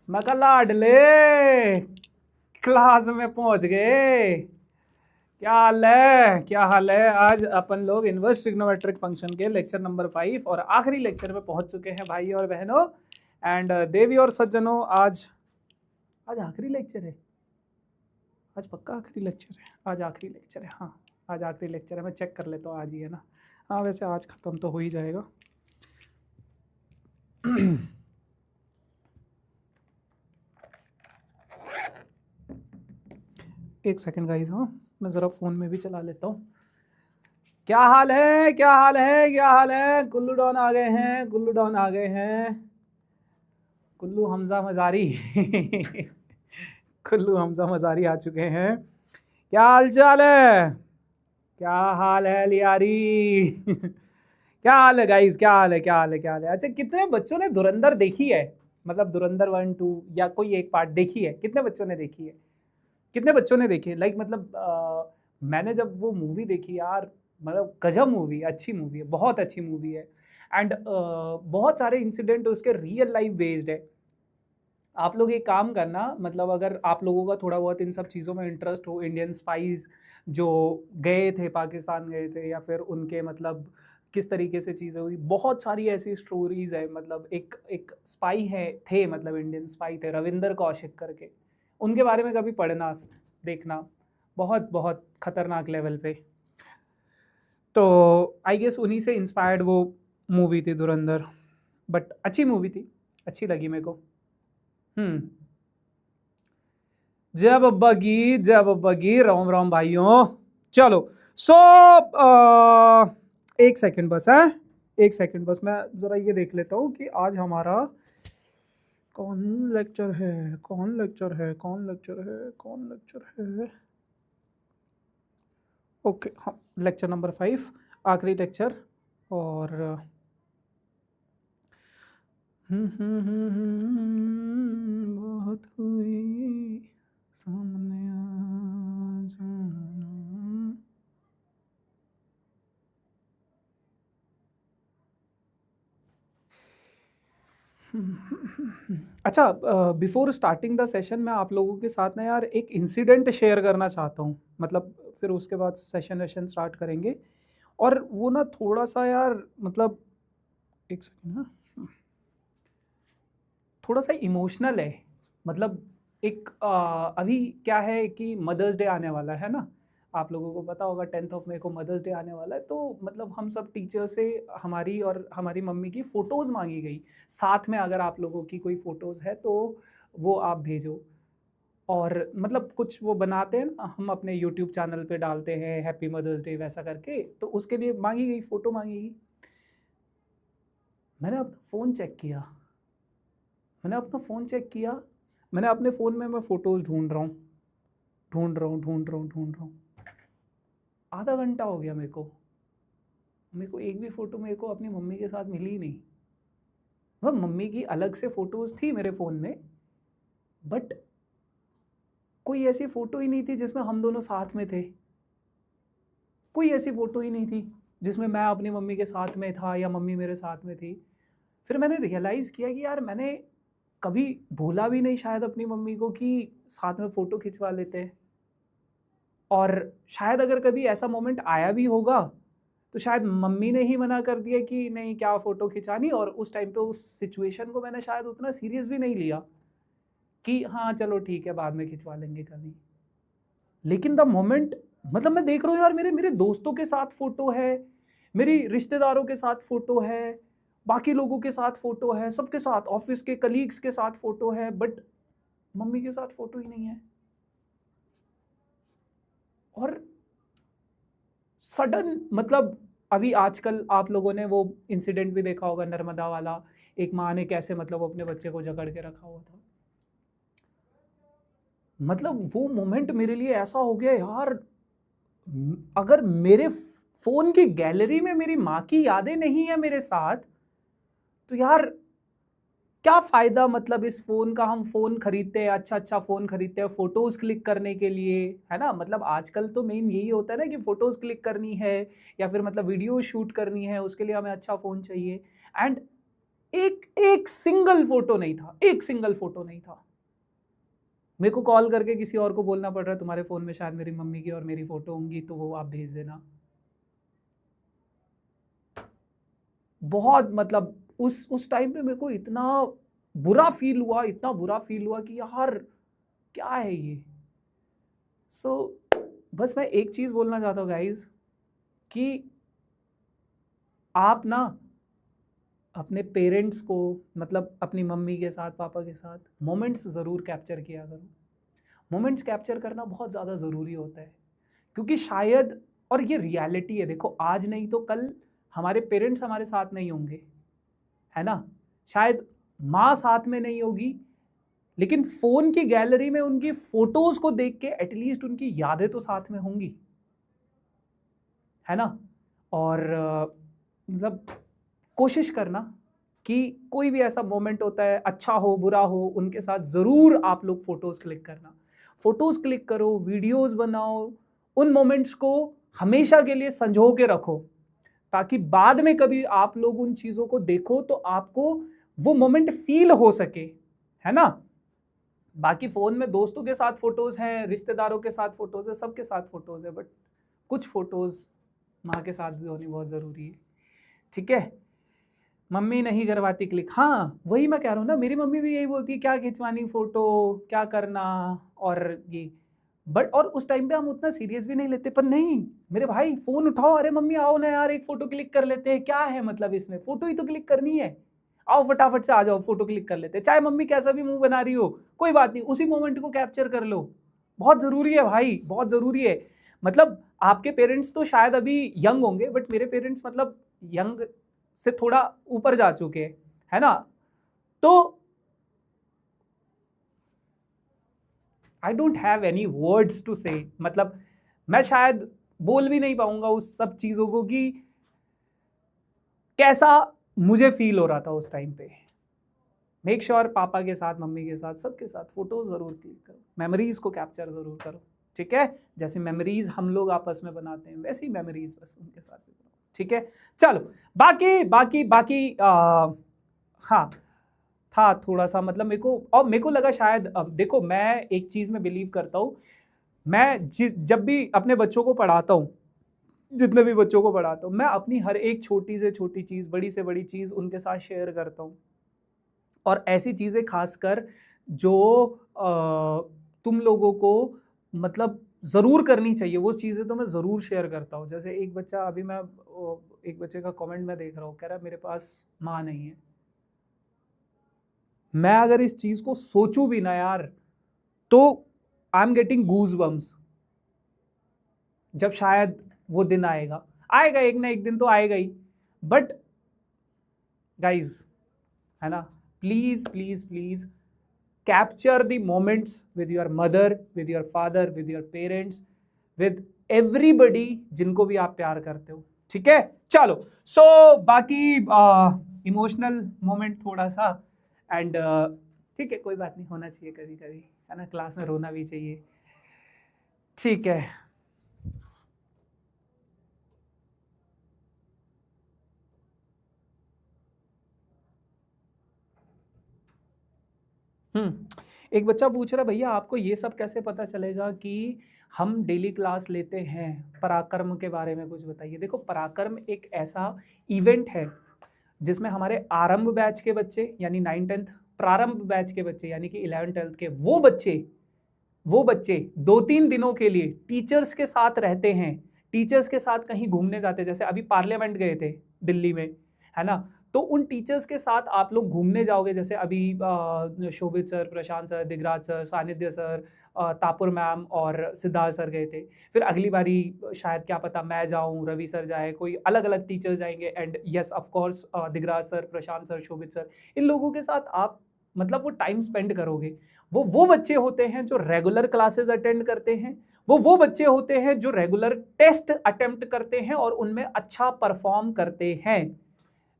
मैं कहा लाडले क्लास में पहुंच गए। क्या हाल है, क्या हाल है। आज अपन लोग इनवर्स ट्रिग्नोमेट्रिक फंक्शन के लेक्चर नंबर 5 और आखिरी लेक्चर में पहुंच चुके हैं भाई और बहनों एंड देवी और सज्जनों। आज आज आखिरी लेक्चर है। आज पक्का आखिरी लेक्चर है। आज आखिरी लेक्चर है। हाँ, आज आखिरी लेक्चर है। मैं चेक कर लेता हूँ आज ही है ना। हाँ, वैसे आज ख़त्म तो हो ही जाएगा। एक सेकंड गाइस। हाँ, मैं ज़रा फ़ोन में भी चला लेता हूँ। क्या हाल है, क्या हाल है, क्या हाल है। गुल्लू डॉन आ गए हैं, गुल्लू डॉन आ गए हैं। कुल्लू हमजा मजारी कुल्लू हमजा मजारी आ चुके हैं। क्या हाल चाल है, क्या हाल है लियारी क्या हाल है गाइस, क्या हाल है, क्या हाल है, क्या हाल है। अच्छा, कितने बच्चों ने धुरंधर देखी है? मतलब धुरंधर 1 2 या कोई एक पार्ट देखी है? कितने बच्चों ने देखी है? कितने बच्चों ने देखी है? लाइक मतलब मैंने जब वो मूवी देखी यार, मतलब गजब मूवी, अच्छी मूवी है, बहुत अच्छी मूवी है। एंड बहुत सारे इंसिडेंट उसके रियल लाइफ बेस्ड है। आप लोग एक काम करना, मतलब अगर आप लोगों का थोड़ा बहुत इन सब चीज़ों में इंटरेस्ट हो, इंडियन स्पाइस जो गए थे, पाकिस्तान गए थे, या फिर उनके मतलब किस तरीके से चीज़ें हुई, बहुत सारी ऐसी स्टोरीज है। मतलब एक एक स्पाई है थे, मतलब इंडियन स्पाई थे रविंदर कौशिक करके। उनके बारे में कभी पढ़ना, देखना, बहुत बहुत खतरनाक लेवल पे। तो आई गेस उन्हीं से इंस्पायर्ड वो मूवी थी धुरंधर। बट अच्छी मूवी थी, अच्छी लगी मेरे को। जय बब्बा की, जय बब्बा की, राम राम भाइयों। चलो, सो एक सेकंड बस है, एक सेकंड बस। मैं जरा ये देख लेता हूँ कि आज हमारा कौन लेक्चर है, कौन लेक्चर है, कौन लेक्चर है, कौन लेक्चर है। ओके, हाँ, लेक्चर नंबर 5, आखिरी लेक्चर। और बहुत हुई सामने आ जाना। अच्छा, बिफोर स्टार्टिंग द सेशन मैं आप लोगों के साथ ना यार एक इंसिडेंट शेयर करना चाहता हूँ। मतलब फिर उसके बाद सेशन वेशन स्टार्ट करेंगे। और वो ना थोड़ा सा यार, मतलब एक सेकंड ना, थोड़ा सा इमोशनल है। मतलब एक अभी क्या है कि मदर्स डे आने वाला है ना। आप लोगों को पता होगा 10 मई को मदर्स डे आने वाला है। तो मतलब हम सब टीचर से हमारी और हमारी मम्मी की फ़ोटोज़ मांगी गई। साथ में अगर आप लोगों की कोई फ़ोटोज़ है तो वो आप भेजो। और मतलब कुछ वो बनाते हैं ना, हम अपने यूट्यूब चैनल पे डालते हैं हैप्पी मदर्स डे वैसा करके। तो उसके लिए मांगी गई, फ़ोटो मांगी गई। मैंने अपना फ़ोन चेक किया, मैंने अपना फ़ोन चेक किया। मैंने अपने फ़ोन में मैं फ़ोटोज़ ढूंढ रहा हूँ, ढूंढ रहा हूँ, ढूंढ रहा हूँ, ढूंढ रहा हूँ। आधा घंटा हो गया मेरे को एक भी फ़ोटो मेरे को अपनी मम्मी के साथ मिली ही नहीं। वह मम्मी की अलग से फ़ोटोज़ थी मेरे फ़ोन में, बट कोई ऐसी फ़ोटो ही नहीं थी जिसमें हम दोनों साथ में थे। कोई ऐसी फ़ोटो ही नहीं थी जिसमें मैं अपनी मम्मी के साथ में था या मम्मी मेरे साथ में थी। फिर मैंने रियलाइज़ किया कि यार मैंने कभी बोला भी नहीं शायद अपनी मम्मी को कि साथ में फ़ोटो खिंचवा लेते हैं। और शायद अगर कभी ऐसा मोमेंट आया भी होगा तो शायद मम्मी ने ही मना कर दिया कि नहीं, क्या फ़ोटो खिंचानी। और उस टाइम पे उस सिचुएशन को मैंने शायद उतना सीरियस भी नहीं लिया कि हाँ चलो ठीक है, बाद में खिंचवा लेंगे कभी। लेकिन द मोमेंट, मतलब मैं देख रहा हूँ यार, मेरे मेरे दोस्तों के साथ फ़ोटो है, मेरी रिश्तेदारों के साथ फ़ोटो है, बाकी लोगों के साथ फ़ोटो है, सबके साथ, ऑफिस के कलीग्स के साथ फ़ोटो है, बट मम्मी के साथ फ़ोटो ही नहीं है। और सडन, मतलब अभी आजकल आप लोगों ने वो इंसिडेंट भी देखा होगा नर्मदा वाला। एक माँ ने कैसे मतलब अपने बच्चे को जकड़ के रखा हुआ था। मतलब वो मोमेंट मेरे लिए ऐसा हो गया यार, अगर मेरे फोन की गैलरी में मेरी माँ की यादें नहीं है मेरे साथ, तो यार क्या फायदा। मतलब इस फोन का, हम फोन खरीदते हैं, अच्छा अच्छा फोन खरीदते हैं फोटोज क्लिक करने के लिए, है ना। मतलब आजकल तो मेन यही होता है ना कि फोटोज क्लिक करनी है या फिर मतलब वीडियो शूट करनी है, उसके लिए हमें अच्छा फोन चाहिए। एंड एक सिंगल फोटो नहीं था, एक सिंगल फोटो नहीं था। मेरे को कॉल करके किसी और को बोलना पड़ रहा है तुम्हारे फोन में शायद मेरी मम्मी की और मेरी फोटो होंगी तो वो आप भेज देना। बहुत मतलब उस टाइम पे मेरे को इतना बुरा फील हुआ, इतना बुरा फील हुआ कि यार क्या है ये। बस मैं एक चीज बोलना चाहता हूँ गाइज कि आप ना अपने पेरेंट्स को, मतलब अपनी मम्मी के साथ, पापा के साथ मोमेंट्स ज़रूर कैप्चर किया करो। मोमेंट्स कैप्चर करना बहुत ज़्यादा ज़रूरी होता है, क्योंकि शायद, और ये रियलिटी है, देखो आज नहीं तो कल हमारे पेरेंट्स हमारे साथ नहीं होंगे, है ना। शायद माँ साथ में नहीं होगी, लेकिन फ़ोन की गैलरी में उनकी फ़ोटोज़ को देख के एटलीस्ट उनकी यादें तो साथ में होंगी, है ना। और मतलब कोशिश करना कि कोई भी ऐसा मोमेंट होता है, अच्छा हो बुरा हो, उनके साथ ज़रूर आप लोग फ़ोटोज़ क्लिक करना। फ़ोटोज़ क्लिक करो, वीडियोज़ बनाओ, उन मोमेंट्स को हमेशा के लिए संजो के रखो, ताकि बाद में कभी आप लोग उन चीज़ों को देखो तो आपको वो मोमेंट फील हो सके, है ना। बाकी फ़ोन में दोस्तों के साथ फ़ोटोज़ हैं, रिश्तेदारों के साथ फ़ोटोज़ है, सबके साथ फ़ोटोज़ है, बट कुछ फ़ोटोज़ माँ के साथ भी होनी बहुत ज़रूरी है, ठीक है। मम्मी नहीं करवाती क्लिक, हाँ वही मैं कह रहा हूँ ना, मेरी मम्मी भी यही बोलती है क्या खिंचवानी फ़ोटो, क्या करना, और ये। बट और उस टाइम पे हम उतना सीरियस भी नहीं लेते, पर नहीं मेरे भाई फ़ोन उठाओ, अरे मम्मी आओ ना यार एक फ़ोटो क्लिक कर लेते हैं, क्या है मतलब इसमें, फ़ोटो ही तो क्लिक करनी है, आओ फटाफट से आ जाओ फ़ोटो क्लिक कर लेते हैं। चाहे मम्मी कैसा भी मुंह बना रही हो कोई बात नहीं, उसी मोमेंट को कैप्चर कर लो, बहुत ज़रूरी है भाई, बहुत ज़रूरी है। मतलब आपके पेरेंट्स तो शायद अभी यंग होंगे, बट मेरे पेरेंट्स मतलब यंग से थोड़ा ऊपर जा चुके हैं, है ना। तो I don't have any words to say, मतलब मैं शायद बोल भी नहीं पाऊंगा उस सब चीजों को कि कैसा मुझे फील हो रहा था उस टाइम पे। मेक श्योर पापा के साथ, मम्मी के साथ, सबके साथ फोटोज जरूर क्लिक करो, मेमोरीज को कैप्चर जरूर करो, ठीक है। जैसे मेमोरीज हम लोग आपस में बनाते हैं वैसी मेमोरीज बस उनके साथ भी बनाओ, ठीक है। चलो बाकी बाकी बाकी हाँ था थोड़ा सा, मतलब मेरे को लगा शायद, अब देखो मैं एक चीज में बिलीव करता हूँ, मैं जब भी अपने बच्चों को पढ़ाता हूँ, जितने भी बच्चों को पढ़ाता हूँ, मैं अपनी हर एक छोटी से छोटी चीज, बड़ी से बड़ी चीज उनके साथ शेयर करता हूँ। और ऐसी चीजें खासकर जो तुम लोगों को मतलब जरूर करनी चाहिए, वो चीजें तो मैं जरूर शेयर करता हूँ। जैसे एक बच्चा, अभी मैं एक बच्चे का कमेंट में देख रहा हूँ, कह रहा है मेरे पास माँ नहीं है। मैं अगर इस चीज को सोचूं भी ना यार, तो I am getting goosebumps, जब शायद वो दिन आएगा, आएगा एक ना एक दिन तो आएगा ही। बट गाइज, है ना, please please please capture the moments with your mother, with your father, with your parents, with everybody जिनको भी आप प्यार करते हो, ठीक है। चलो बाकी इमोशनल मोमेंट थोड़ा सा, एंड ठीक है, कोई बात नहीं, होना चाहिए कभी कभी, है ना, क्लास में रोना भी चाहिए, ठीक है। एक बच्चा पूछ रहा है भैया आपको ये सब कैसे पता चलेगा कि हम डेली क्लास लेते हैं, पराक्रम के बारे में कुछ बताइए। देखो पराक्रम एक ऐसा इवेंट है जिसमें हमारे आरंभ बैच के बच्चे यानी 9th-10th, प्रारंभ बैच के बच्चे यानी कि 11th-12th के वो बच्चे 2-3 दिनों के लिए टीचर्स के साथ रहते हैं, टीचर्स के साथ कहीं घूमने जाते हैं। जैसे अभी पार्लियामेंट गए थे दिल्ली में, है ना, तो उन टीचर्स के साथ आप लोग घूमने जाओगे। जैसे अभी शोभित sir, Prashant sir, Digraj sir, सानिध्य सर, तापुर मैम और सिद्धार्थ सर गए थे। फिर अगली बारी शायद क्या पता मैं जाऊं, रवि सर जाए, कोई अलग अलग टीचर्स जाएंगे। And yes of course Digraj sir, Prashant sir, Shobhit sir, इन लोगों के साथ आप मतलब वो टाइम स्पेंड करोगे। वो बच्चे होते हैं जो रेगुलर क्लासेस अटेंड करते हैं, वो बच्चे होते हैं जो रेगुलर टेस्ट अटेम्प्ट करते हैं और उनमें अच्छा परफॉर्म करते हैं।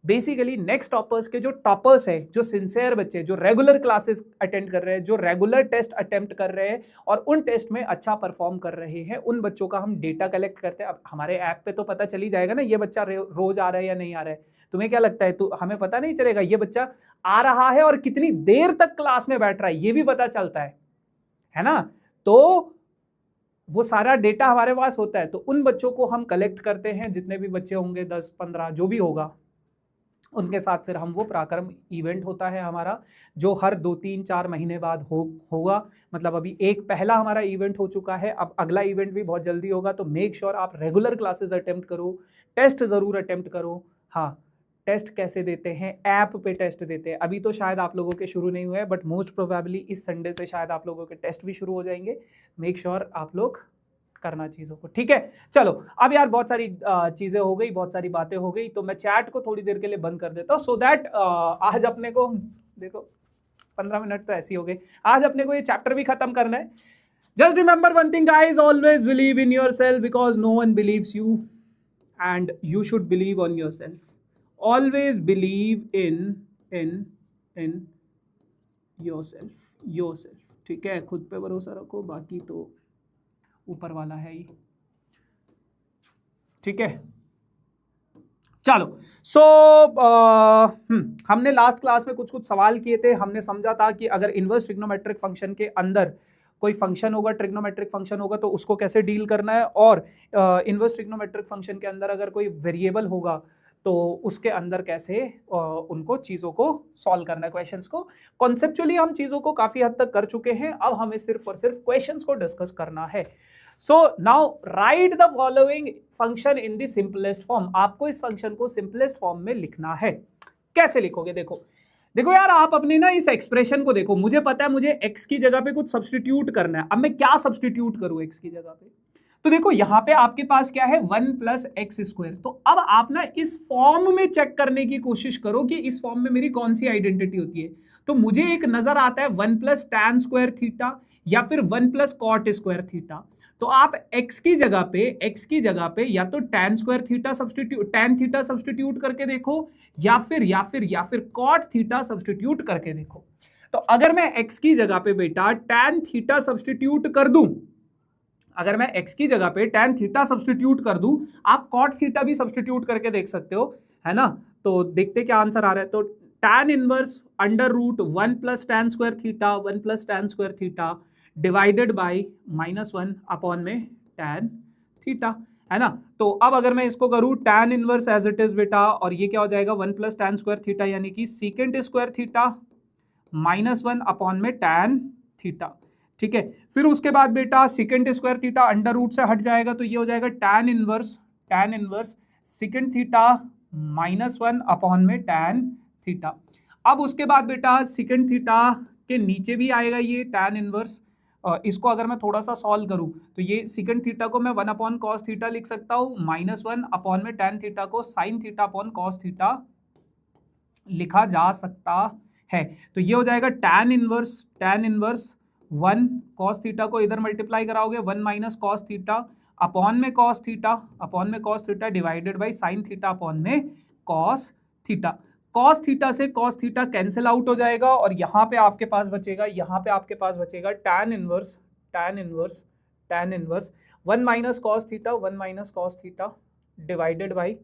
बेसिकली नेक्स्ट टॉपर्स के जो टॉपर्स है, जो सिंसियर बच्चे, जो रेगुलर क्लासेस अटेंड कर रहे हैं, जो रेगुलर टेस्ट अटेम्प्ट कर रहे हैं और उन टेस्ट में अच्छा परफॉर्म कर रहे हैं, उन बच्चों का हम डेटा कलेक्ट करते हैं। अब हमारे ऐप पे तो पता चली जाएगा ना ये बच्चा रोज आ रहा है या नहीं आ रहा है। तुम्हें क्या लगता है, तो हमें पता नहीं चलेगा ये बच्चा आ रहा है और कितनी देर तक क्लास में बैठ रहा है, ये भी पता चलता है ना। तो वो सारा डेटा हमारे पास होता है, तो उन बच्चों को हम कलेक्ट करते हैं, जितने भी बच्चे होंगे 10-15 जो भी होगा, उनके साथ फिर हम वो पराक्रम इवेंट होता है हमारा, जो हर 2-3-4 महीने बाद होगा। मतलब अभी एक पहला हमारा इवेंट हो चुका है, अब अगला इवेंट भी बहुत जल्दी होगा। तो मेक श्योर आप रेगुलर क्लासेस अटेम्प्ट करो, टेस्ट जरूर अटेम्प्ट करो। हाँ, टेस्ट कैसे देते हैं, ऐप पे टेस्ट देते हैं। अभी तो शायद आप लोगों के शुरू नहीं हुए हैं, बट मोस्ट प्रोबेबली इस संडे से शायद आप लोगों के टेस्ट भी शुरू हो जाएंगे। मेक श्योर आप लोग करना चीज़ों को, ठीक है। चलो अब यार बहुत सारी चीज़ें हो गई, बहुत सारी बातें हो गई, तो मैं चैट को थोड़ी देर के लिए बंद कर देता हूँ, सो दैट आज अपने को देखो 15 मिनट तो ऐसी हो गई, आज अपने को ये चैप्टर भी खत्म करना है। Just remember one thing guys, always believe in yourself because no one believes you and you should believe on yourself. Always believe in yourself, ठीक है। खुद पे भरोसा रखो, बाकी तो ऊपर वाला है ही, ठीक है। चलो सो हमने लास्ट क्लास में कुछ कुछ सवाल किए थे। हमने समझा था कि अगर इनवर्स ट्रिग्नोमेट्रिक फंक्शन के अंदर कोई फंक्शन होगा, ट्रिग्नोमेट्रिक फंक्शन होगा, तो उसको कैसे डील करना है, और इनवर्स ट्रिग्नोमेट्रिक फंक्शन के अंदर अगर कोई वेरिएबल होगा तो उसके अंदर कैसे उनको चीज़ों को सॉल्व करना है, क्वेश्चंस को। कॉन्सेप्चुअली हम चीज़ों को काफ़ी हद तक कर चुके हैं, अब हमें सिर्फ और सिर्फ क्वेश्चंस को डिस्कस करना है। So now right the following function in the simplest form. आपको इस फंक्शन को सिंपलेस्ट फॉर्म में लिखना है। कैसे लिखोगे, देखो यार, आप अपनी ना इस एक्सप्रेशन को देखो। मुझे पता है मुझे x की जगह पे कुछ सब्सटीट्यूट करना है। अब मैं क्या सब्सटीट्यूट करूं x की जगह पे? तो देखो यहां पे आपके पास क्या है, 1 + x²। तो अब आप ना इस फॉर्म में चेक करने की कोशिश करो कि इस फॉर्म में मेरी कौन सी आइडेंटिटी होती है। तो मुझे एक नजर आता है 1 + tan² या फिर 1 + cot²। तो आप x की जगह पे या तो tan² सब्सटीट्यूट करके देखो, या फिर cot थीटा सब्सटीट्यूट करके देखो। तो अगर मैं x की जगह पे बेटा tan थीटा सब्सटीट्यूट कर दूं, अगर मैं x की जगह पे tan थीटा सब्सटीट्यूट कर दूं, आप cot थीटा भी सब्सटीट्यूट करके देख सकते हो, है ना। तो देखते क्या आंसर आ रहा है। तो tan inverse √1 + tan²θ 1 + tan²θ divided by -1 upon में tan थीटा, है ना। तो अब अगर मैं इसको करूं tan inverse as it is बेटा, और ये क्या हो जाएगा 1 + tan²θ यानी कि sec²θ -1 अपॉन में tan थीटा, ठीक है। फिर उसके बाद बेटा sec²θ अंडर रूट से हट जाएगा, तो ये हो जाएगा tan इनवर्स sec θ -1 अपॉन में tan थीटा। अब उसके बाद बेटा sec θ के नीचे भी आएगा ये tan इनवर्स। इसको अगर मैं थोड़ा सा सॉल्व करूं तो ये sec θ को मैं 1/cos θ लिख सकता हूं, -1 अपॉन में tan थीटा को sin θ/cos θ लिखा जा सकता है। तो ये हो जाएगा tan इनवर्स 1 cos θ को इधर मल्टीप्लाई कराओगे 1 - cos θ अपॉन में cos θ divided by sin θ upon में cos θ। cos θ से cos θ कैंसिल आउट हो जाएगा, और यहाँ पे आपके पास बचेगा tan inverse 1 - cos θ divided by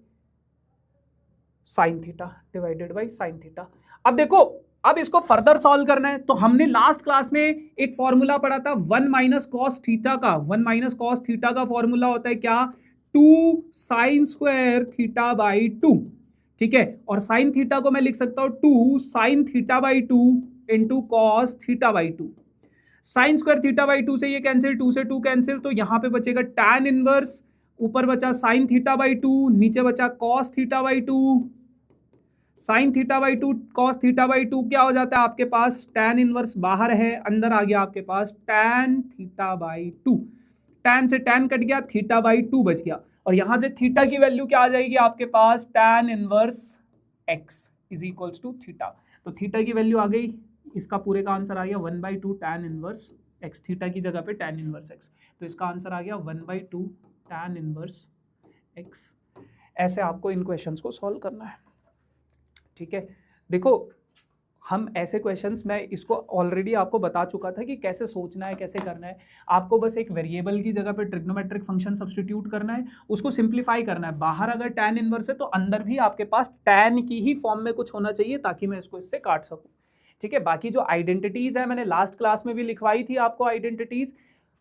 sin θ। अब देखो, अब इसको फर्दर सॉल्व करना है, तो हमने लास्ट क्लास में एक फॉर्मूला पढ़ा था 1 - cos θ का फॉर्मूला होता है क्या, 2 sin²θ/2, ठीक है। और sin θ को मैं लिख सकता हूं 2 sin θ/2 इंटू cos θ/2। sin²θ/2 से ये कैंसिल, 2 से 2 कैंसिल, तो यहां पे बचेगा tan इनवर्स, ऊपर बचा sin θ/2, नीचे बचा cos θ/2। sin θ/2 cos θ/2 क्या हो जाता है आपके पास, tan इनवर्स बाहर है, अंदर आ गया आपके पास tan θ/2। tan से tan कट गया, θ/2 बच गया, और यहां से थीटा की वैल्यू क्या आ जाएगी आपके पास, tan inverse x is equals to theta. तो थीटा की वैल्यू आ गई, इसका पूरे का आंसर आ गया 1/2 tan इनवर्स x, थीटा की जगह पे tan इनवर्स x, तो इसका आंसर आ गया 1/2 tan इनवर्स x। ऐसे आपको इन क्वेश्चंस को सॉल्व करना है, ठीक है, देखो हम ऐसे क्वेश्चंस, मैं इसको ऑलरेडी आपको बता चुका था कि कैसे सोचना है, कैसे करना है। आपको बस एक वेरिएबल की जगह पे ट्रिग्नोमेट्रिक फंक्शन सब्स्टिट्यूट करना है, उसको सिंप्लीफाई करना है। बाहर अगर tan इनवर्स है तो अंदर भी आपके पास tan की ही फॉर्म में कुछ होना चाहिए ताकि मैं इसको इससे काट सकूं। ठीक है, बाकी जो आइडेंटिटीज है मैंने लास्ट क्लास में भी लिखवाई थी आपको आइडेंटिटीज।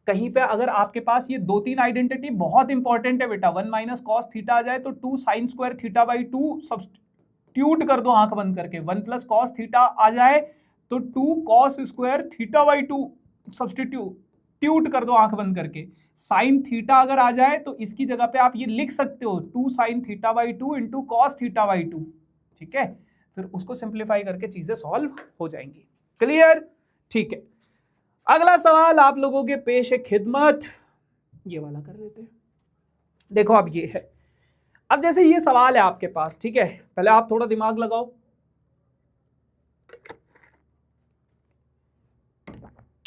कहीं पे अगर आपके पास ये 2-3 आइडेंटिटी बहुत इंपॉर्टेंट है बेटा, 1 माइनस कॉस थीटा आ जाए तो 2 sine square theta by 2 substitute कर दो आंख बंद करके। 1 प्लस कॉस थीटा आ जाए तो 2 cos square theta by 2 substitute कर दो आंख बंद करके। साइन थीटा अगर आ जाए तो इसकी जगह पे आप ये लिख सकते हो 2 sine theta by 2 into cos theta by 2। ठीक है, फिर उसको सिंप्लीफाई करके चीजें सॉल्व हो जाएंगी। क्लियर? ठीक है, अगला सवाल आप लोगों के पेश है खिदमत, ये वाला कर लेते हैं। देखो अब ये है, अब जैसे ये सवाल है आपके पास, ठीक है, पहले आप थोड़ा दिमाग लगाओ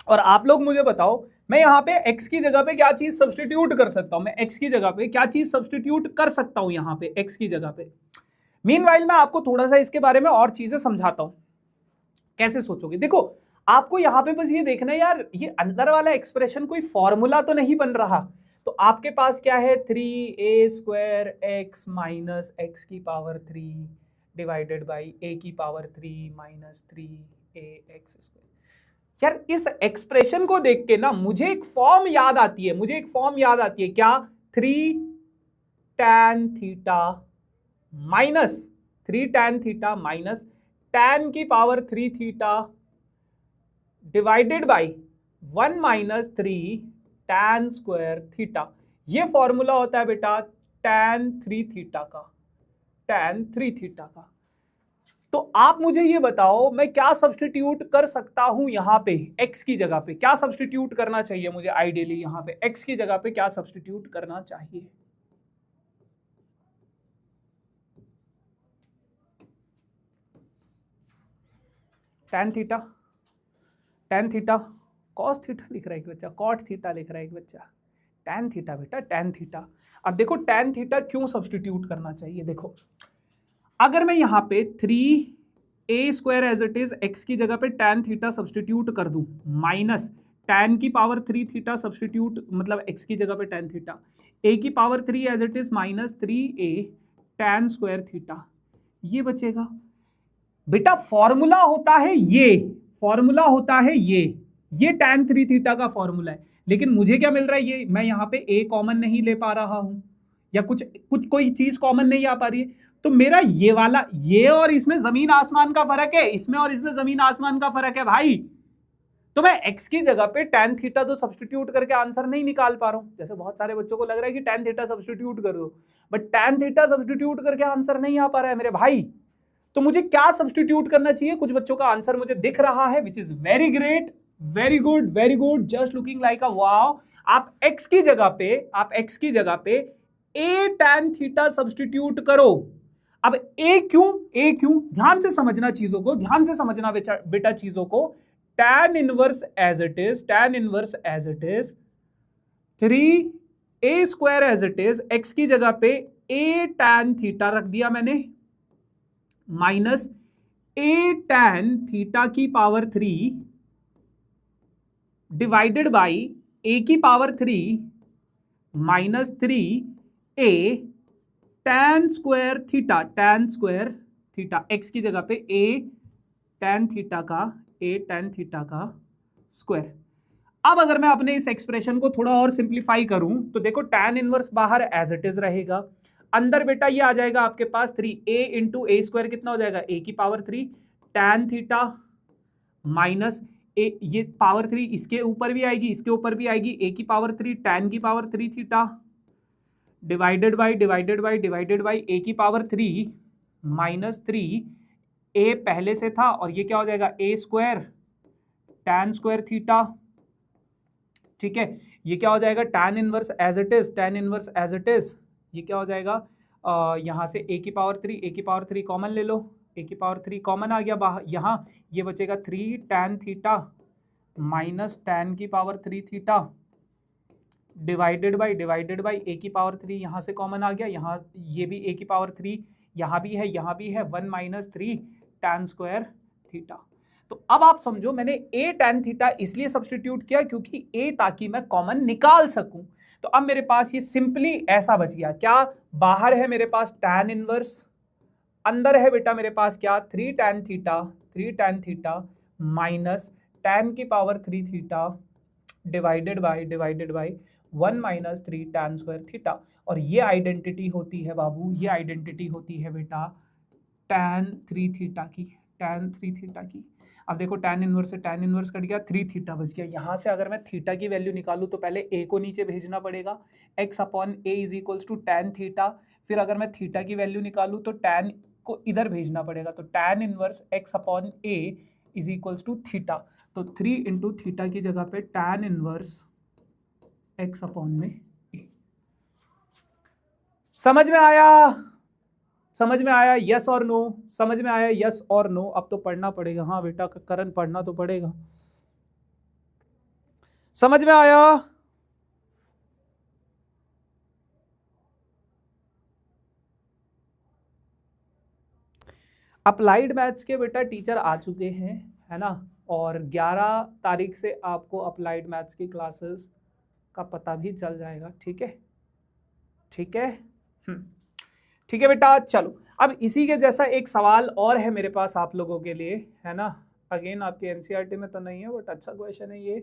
और आप लोग मुझे बताओ मैं यहां पे x की जगह पे क्या चीज सब्स्टिट्यूट कर सकता हूं। मैं x की जगह पे क्या चीज सब्स्टिट्यूट कर सकता हूं यहां पे x की जगह पे। मीनवाइल मैं आपको थोड़ा सा इसके बारे में और चीजें समझाता हूं, कैसे सोचोगे। देखो आपको यहां पे बस ये देखना है यार, ये अंदर वाला एक्सप्रेशन कोई फॉर्मूला तो नहीं बन रहा। तो आपके पास क्या है, 3a square x minus x की पावर 3 डिवाइडेड बाई a की power 3 minus 3a x square. यार इस एक्सप्रेशन को देख के ना मुझे एक फॉर्म याद आती है, मुझे एक फॉर्म याद आती है, क्या, 3 tan theta minus 3 tan theta minus tan की power 3 theta divided by 1 minus 3 tan square theta. ये फॉर्मूला होता है बेटा tan 3 थीटा का, tan 3 थीटा का। तो आप मुझे ये बताओ मैं क्या सब्स्टिट्यूट कर सकता हूं यहां पे x की जगह पे, क्या सब्स्टिट्यूट करना चाहिए मुझे आइडियली यहां पे x की जगह पे क्या सब्स्टिट्यूट करना चाहिए। tan थीटा cos थीटा लिख रहा है एक बच्चा, cot थीटा लिख रहा है एक बच्चा, tan थीटा बेटा tan थीटा। अब देखो tan थीटा क्यों सब्स्टिट्यूट करना चाहिए। देखो अगर मैं यहां पे 3a square as it is x की जगह पे tan थीटा सब्स्टिट्यूट कर दूं माइनस tan की पावर 3 थीटा सब्स्टिट्यूट, मतलब x की जगह पे tan थीटा, a की power 3 as it is minus 3a tan square theta, ये बचेगा बेटा। फॉर्मूला होता है ये, फॉर्मूला होता है ये tan 3 थीटा का फॉर्मूला है। लेकिन मुझे क्या मिल रहा है, ये मैं यहां पे a कॉमन नहीं ले पा रहा हूं या कुछ कुछ कोई चीज कॉमन नहीं आ पा रही है। तो मेरा ये वाला, ये और इसमें जमीन आसमान का फर्क है, इसमें और इसमें जमीन आसमान का फर्क है भाई। तो मैं x की जगह पे tan थीटा तो सब्स्टिट्यूट करके आंसर नहीं निकाल पा रहा हूं। जैसे बहुत सारे बच्चों को लग रहा है कि tan थीटा सब्स्टिट्यूट कर दो, बट tan थीटा सब्स्टिट्यूट करके आंसर नहीं आ पा रहा है मेरे भाई। तो मुझे क्या सब्स्टिट्यूट करना चाहिए, कुछ बच्चों का आंसर मुझे दिख रहा है, which is very great, very good, just looking like a wow. आप x की जगह पे a tan थीटा सब्स्टिट्यूट करो। अब a क्यों, ध्यान से समझना चीजों को, ध्यान से समझना बेटा चीजों को। tan inverse as it is 3a square as it is, x की जगह पे a tan थीटा रख दिया मैंने माइनस a tan थीटा की पावर 3 डिवाइडेड बाई a की power 3 minus 3a tan square theta, x की जगह पे a tan थीटा का स्क्वायर। अब अगर मैं अपने इस एक्सप्रेशन को थोड़ा और सिंप्लीफाई करूं तो देखो tan इनवर्स बाहर एज इट इज रहेगा, अंदर बेटा ये आ जाएगा आपके पास 3a इंटू ए स्क्वायर, कितना हो जाएगा a की पावर 3 tan थीटा माइनस ए, ये पावर 3 इसके ऊपर भी आएगी, इसके ऊपर भी आएगी, a की पावर 3 tan की power 3 theta divided by a की पावर 3 माइनस 3 a पहले से था और ये क्या हो जाएगा a square tan square theta. ठीक है, ये क्या हो जाएगा tan inverse as it is, ये क्या हो जाएगा, यहां से a की पावर 3 कॉमन ले लो, a की पावर 3 कॉमन आ गया बाहर, यहां ये बचेगा 3 tan थीटा माइनस tan की power 3 theta divided by a की पावर 3 यहां से कॉमन आ गया, यहां ये भी a की पावर 3 यहां भी है, यहां भी है, 1 माइनस 3 tan स्क्वायर थीटा। तो अब आप समझो मैंने a tan थीटा इसलिए सब्स्टिट्यूट किया क्योंकि a ताकि मैं कॉमन निकाल सकूं। तो अब मेरे पास ये सिंपली ऐसा बच गया, क्या बाहर है मेरे पास tan इनवर्स, अंदर है बेटा मेरे पास क्या 3 tan थीटा माइनस tan की power 3 theta divided by 1 minus 3 tan square theta. और ये आइडेंटिटी होती है बाबू, ये आइडेंटिटी होती है बेटा tan 3 थीटा की, tan 3 थीटा की। अब देखो tan इनवर्स से tan इनवर्स कट गया, 3 थीटा बच गया। यहां से अगर मैं थीटा की वैल्यू निकालूं तो पहले a को नीचे भेजना पड़ेगा, x upon a is equals to tan theta. फिर अगर मैं थीटा की वैल्यू निकालूं तो tan को इधर भेजना पड़ेगा, तो tan inverse x upon a is equals to theta. तो 3 इंटू थीटा की जगह पे tan इनवर्स x अपॉन में a। समझ में आया? समझ में आया? यस और नो? समझ में आया? यस और नो? अब तो पढ़ना पड़ेगा। हाँ बेटा करण पढ़ना तो पड़ेगा। समझ में आया? अप्लाइड मैथ्स के बेटा टीचर आ चुके हैं, है ना, और 11 तारीख से आपको अप्लाइड मैथ्स की क्लासेस का पता भी चल जाएगा। ठीक है, ठीक है, ठीक है बेटा। चलो अब इसी के जैसा एक सवाल और है मेरे पास आप लोगों के लिए, है ना। अगेन आपके एनसीईआरटी में तो नहीं है बट अच्छा क्वेश्चन है ये,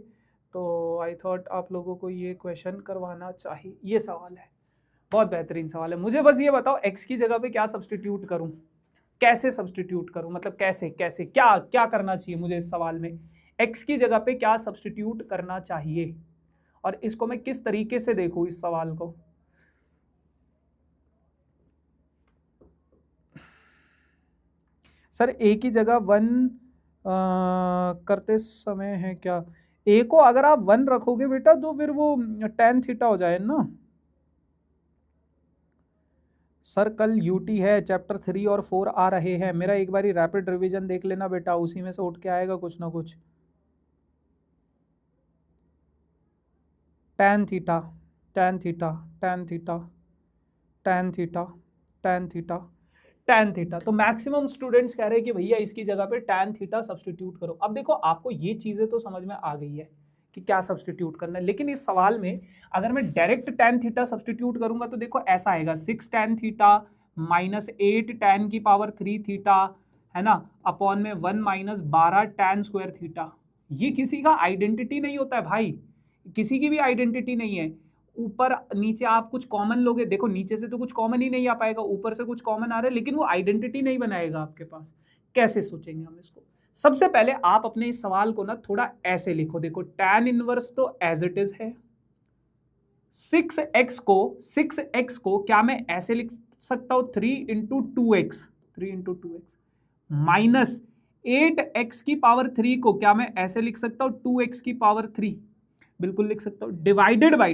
तो आई थॉट आप लोगों को ये क्वेश्चन करवाना चाहिए। ये सवाल है, बहुत बेहतरीन सवाल है। मुझे बस ये बताओ एक्स की जगह पे क्या सब्स्टिट्यूट करूं, कैसे सब्स्टिट्यूट करूं, मतलब कैसे कैसे क्या क्या करना चाहिए मुझे इस सवाल में, एक्स की जगह पे क्या सब्स्टिट्यूट करना चाहिए, और इसको मैं किस तरीके से देखूं इस सवाल को। सर ए की जगह 1 करते समय है क्या, ए को अगर आप 1 रखोगे बेटा तो फिर वो tan थीटा हो जाए ना। सर कल यूटी है, चैप्टर 3 और 4 आ रहे हैं, मेरा एक बारी रैपिड रिवीजन देख लेना बेटा, उसी में से उठ के आएगा कुछ ना कुछ। tan theta tan theta tan theta tan theta tan theta tan theta. तो मैक्सिमम स्टूडेंट्स कह रहे हैं कि भैया इसकी जगह पे tan थीटा सब्स्टिट्यूट करो। अब देखो आपको ये चीजें तो समझ में आ गई है कि क्या सब्स्टिट्यूट करना है, लेकिन इस सवाल में अगर मैं डायरेक्ट tan थीटा सब्स्टिट्यूट करूंगा तो देखो ऐसा आएगा 6 tan थीटा माइनस 8 tan की पावर 3 थीटा, है ना, अपॉन में 1 माइनस 12 tan स्क्वायर थीटा। ये किसी का आइडेंटिटी नहीं होता है भाई, किसी की भी आइडेंटिटी नहीं है। ऊपर नीचे आप कुछ कॉमन लोगे, देखो नीचे से तो कुछ कॉमन ही नहीं आ पाएगा, ऊपर से कुछ कॉमन आ रहा है, लेकिन वो आइडेंटिटी नहीं बनाएगा आपके पास। कैसे सोचेंगे हम इसको? सबसे पहले आप अपने इस सवाल को ना थोड़ा ऐसे लिखो, देखो tan इनवर्स तो एज इट इज है, 6x को क्या मैं ऐसे लिख सकता हूं 3 into 2x, 3 into 2x minus 8x की पावर 3 को क्या मैं ऐसे लिख सकता हूं 2x की पावर 3, बिल्कुल लिख सकता हूं, divided by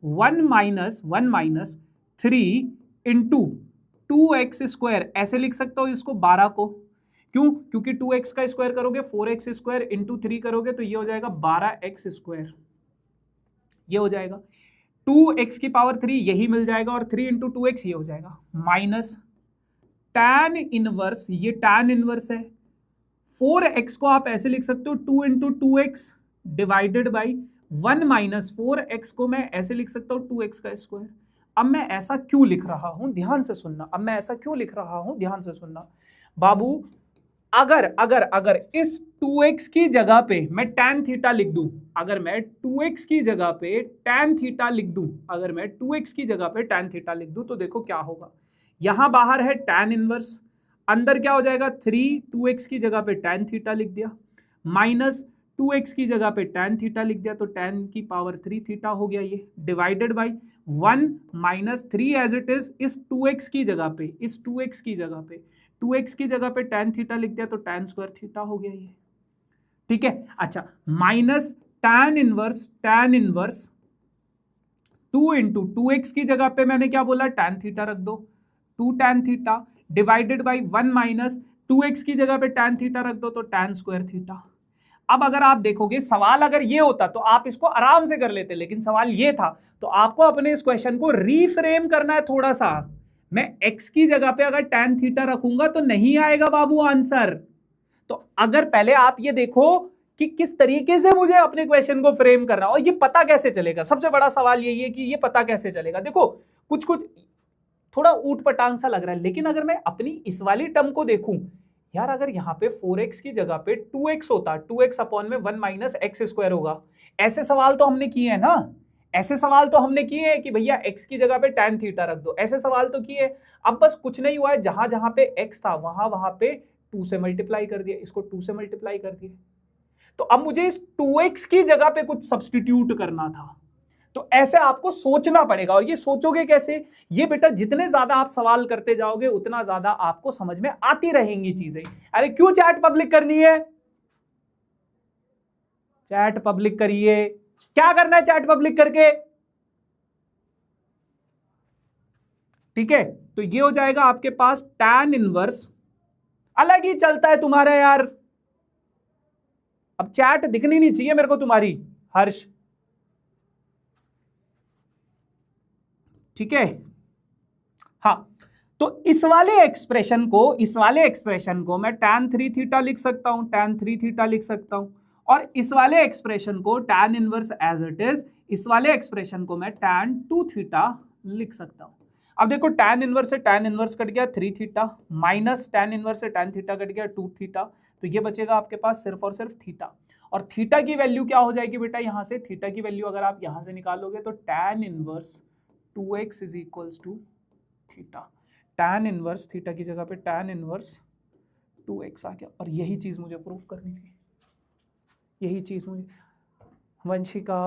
1 minus 3 into 2x square, ऐसे लिख सकता हूं इसको 12 को। क्यों? क्योंकि 2x का स्क्वायर करोगे 4x स्क्वायर इंटू 3 करोगे तो ये हो जाएगा 12x स्क्वायर, ये हो जाएगा 2x की पावर 3 यही मिल जाएगा, और 3 इंटू 2x ये हो जाएगा, माइनस tan इनवर्स, ये tan इनवर्स है, 4x को आप ऐसे लिख सकते हो 2 into 2x divided by 1 minus 4x को मैं ऐसे लिख सकता हूं 2x का स्क्वायर। अब मैं ऐसा क्यों लिख रहा हूं, ध्यान से सुनना, अब मैं ऐसा क्यों लिख रहा हूं, ध्यान से सुनना बाबू। अगर अगर अगर इस 2x की जगह पे मैं tan थीटा लिख दूं, अगर मैं 2x की जगह पे tan थीटा लिख दूं, अगर मैं 2x की जगह पे tan थीटा लिख दूं तो देखो क्या होगा, यहां बाहर है tan इनवर्स, अंदर क्या हो जाएगा 3, 2x की जगह पे tan थीटा लिख दिया, माइनस 2x की जगह पे tan थीटा लिख दिया, तो tan की पावर 3 थीटा हो गया ये, divided by 1 minus 3 as it is इस 2x की जगह पे, इस 2x की जगह पे 2x की जगह पे tan थीटा लिख दिया तो tan स्क्वायर थीटा हो गया ये। ठीक है, अच्छा, minus tan inverse 2 into 2x की जगह पे मैंने क्या बोला tan थीटा रख दो, 2 tan theta divided by 1 minus 2x की जगह पे tan थीटा रख दो तो tan स्क्वायर थीटा। अब अगर आप देखोगे सवाल अगर ये होता तो आप इसको आराम से कर लेते, लेकिन सवाल ये था तो आपको अपने इस क्वेश्चन को रीफ्रेम करना है थोड़ा सा। मैं x की जगह पे अगर tan थीटा रखूंगा तो नहीं आएगा बाबू आंसर। तो अगर पहले आप ये देखो कि किस तरीके से मुझे अपने क्वेश्चन को फ्रेम करना, और ये पता कैसे चलेगा, सबसे बड़ा सवाल यही है कि ये पता कैसे चलेगा। देखो कुछ कुछ थोड़ा ऊट पटांग सा लग रहा है, लेकिन अगर मैं अपनी इस वाली टर्म को देखूं, यार अगर यहाँ पे 4x की जगह पे 2x होता, 2x अपॉन में 1 माइनस एक्स स्क्वायर होगा। ऐसे सवाल तो हमने किए हैं ना, ऐसे सवाल तो हमने किए हैं कि भैया x की जगह पे tan थीटा रख दो, ऐसे सवाल तो किए। अब बस कुछ नहीं हुआ है, जहां जहां पे x था वहां वहां पे 2 से मल्टीप्लाई कर दिया, इसको 2 से मल्टीप्लाई कर दिया। तो अब मुझे इस 2x की जगह पे कुछ सब्स्टिट्यूट करना था, तो ऐसे आपको सोचना पड़ेगा। और ये सोचोगे कैसे? ये बेटा जितने ज्यादा आप सवाल करते जाओगे उतना ज्यादा आपको समझ में आती रहेंगी चीजें। अरे क्यों चैट पब्लिक करनी है? चैट पब्लिक करिए। क्या करना है चैट पब्लिक करके? ठीक है, तो ये हो जाएगा आपके पास tan इनवर्स, अलग ही चलता है तुम्हारा यार। अब चैट दिखनी नहीं चाहिए मेरे को तुम्हारी, हर्ष। ठीक है, हाँ। तो इस वाले एक्सप्रेशन को मैं tan 3 थीटा लिख सकता हूं, tan 3 थीटा लिख सकता हूं। और इस वाले एक्सप्रेशन को tan inverse as it is, इस वाले एक्सप्रेशन को मैं tan 2 थीटा लिख सकता हूं। अब देखो tan इनवर्स से tan इनवर्स कट गया 3 थीटा, माइनस tan इनवर्स से tan थीटा कट गया 2 थीटा, तो ये बचेगा आपके पास सिर्फ और सिर्फ थीटा। और थीटा की वैल्यू क्या हो जाएगी बेटा? यहां से थीटा की वैल्यू अगर आप यहां से निकालोगे तो tan inverse 2x is equals to theta. tan inverse theta की जगह पे tan इनवर्स 2x आ गया। और यही चीज मुझे प्रूफ करनी थी, यही चीज मुझे वंशिका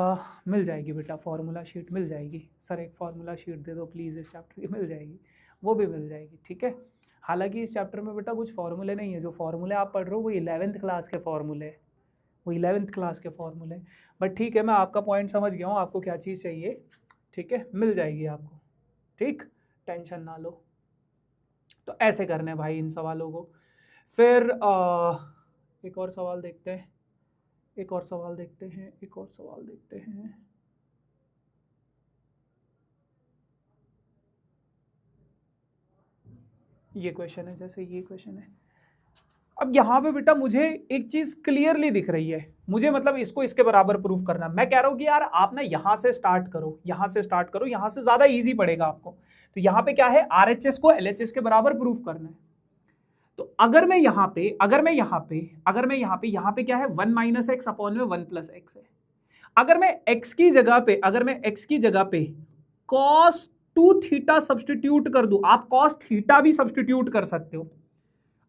मिल जाएगी बेटा, फॉर्मूला शीट मिल जाएगी। सर एक फॉर्मूला शीट दे दो प्लीज इस चैप्टर की, मिल जाएगी, वो भी मिल जाएगी। ठीक है, हालांकि इस चैप्टर में बेटा कुछ फॉर्मूले नहीं है, जो फॉर्मूले आप पढ़ रहे हो वो 11th क्लास के फॉर्मूले, वो 11th क्लास के फॉर्मूले। बट ठीक है, मैं आपका पॉइंट समझ गया हूँ, आपको क्या चीज़ चाहिए। ठीक है, मिल जाएगी आपको, ठीक, टेंशन ना लो। तो ऐसे करने भाई इन सवालों को। फिर एक और सवाल देखते हैं, एक और सवाल देखते हैं, एक और सवाल देखते हैं। ये क्वेश्चन है, जैसे ये क्वेश्चन है। अब यहाँ पे बेटा मुझे एक चीज क्लियरली दिख रही है, मुझे मतलब इसको इसके बराबर प्रूफ करना। मैं कह रहा हूँ कि यार आप ना यहाँ से स्टार्ट करो, यहाँ से स्टार्ट करो, यहाँ से ज्यादा इजी पड़ेगा आपको। तो यहाँ पे क्या है, RHS को LHS के बराबर प्रूफ करना है। तो अगर मैं यहाँ पे क्या है, 1 माइनस एक्स अपॉन में 1 प्लस एक्स है। अगर मैं x की जगह पे cos 2 थीटा सब्सटीट्यूट कर दूं, आप cos थीटा भी सब्सटीट्यूट कर सकते हो,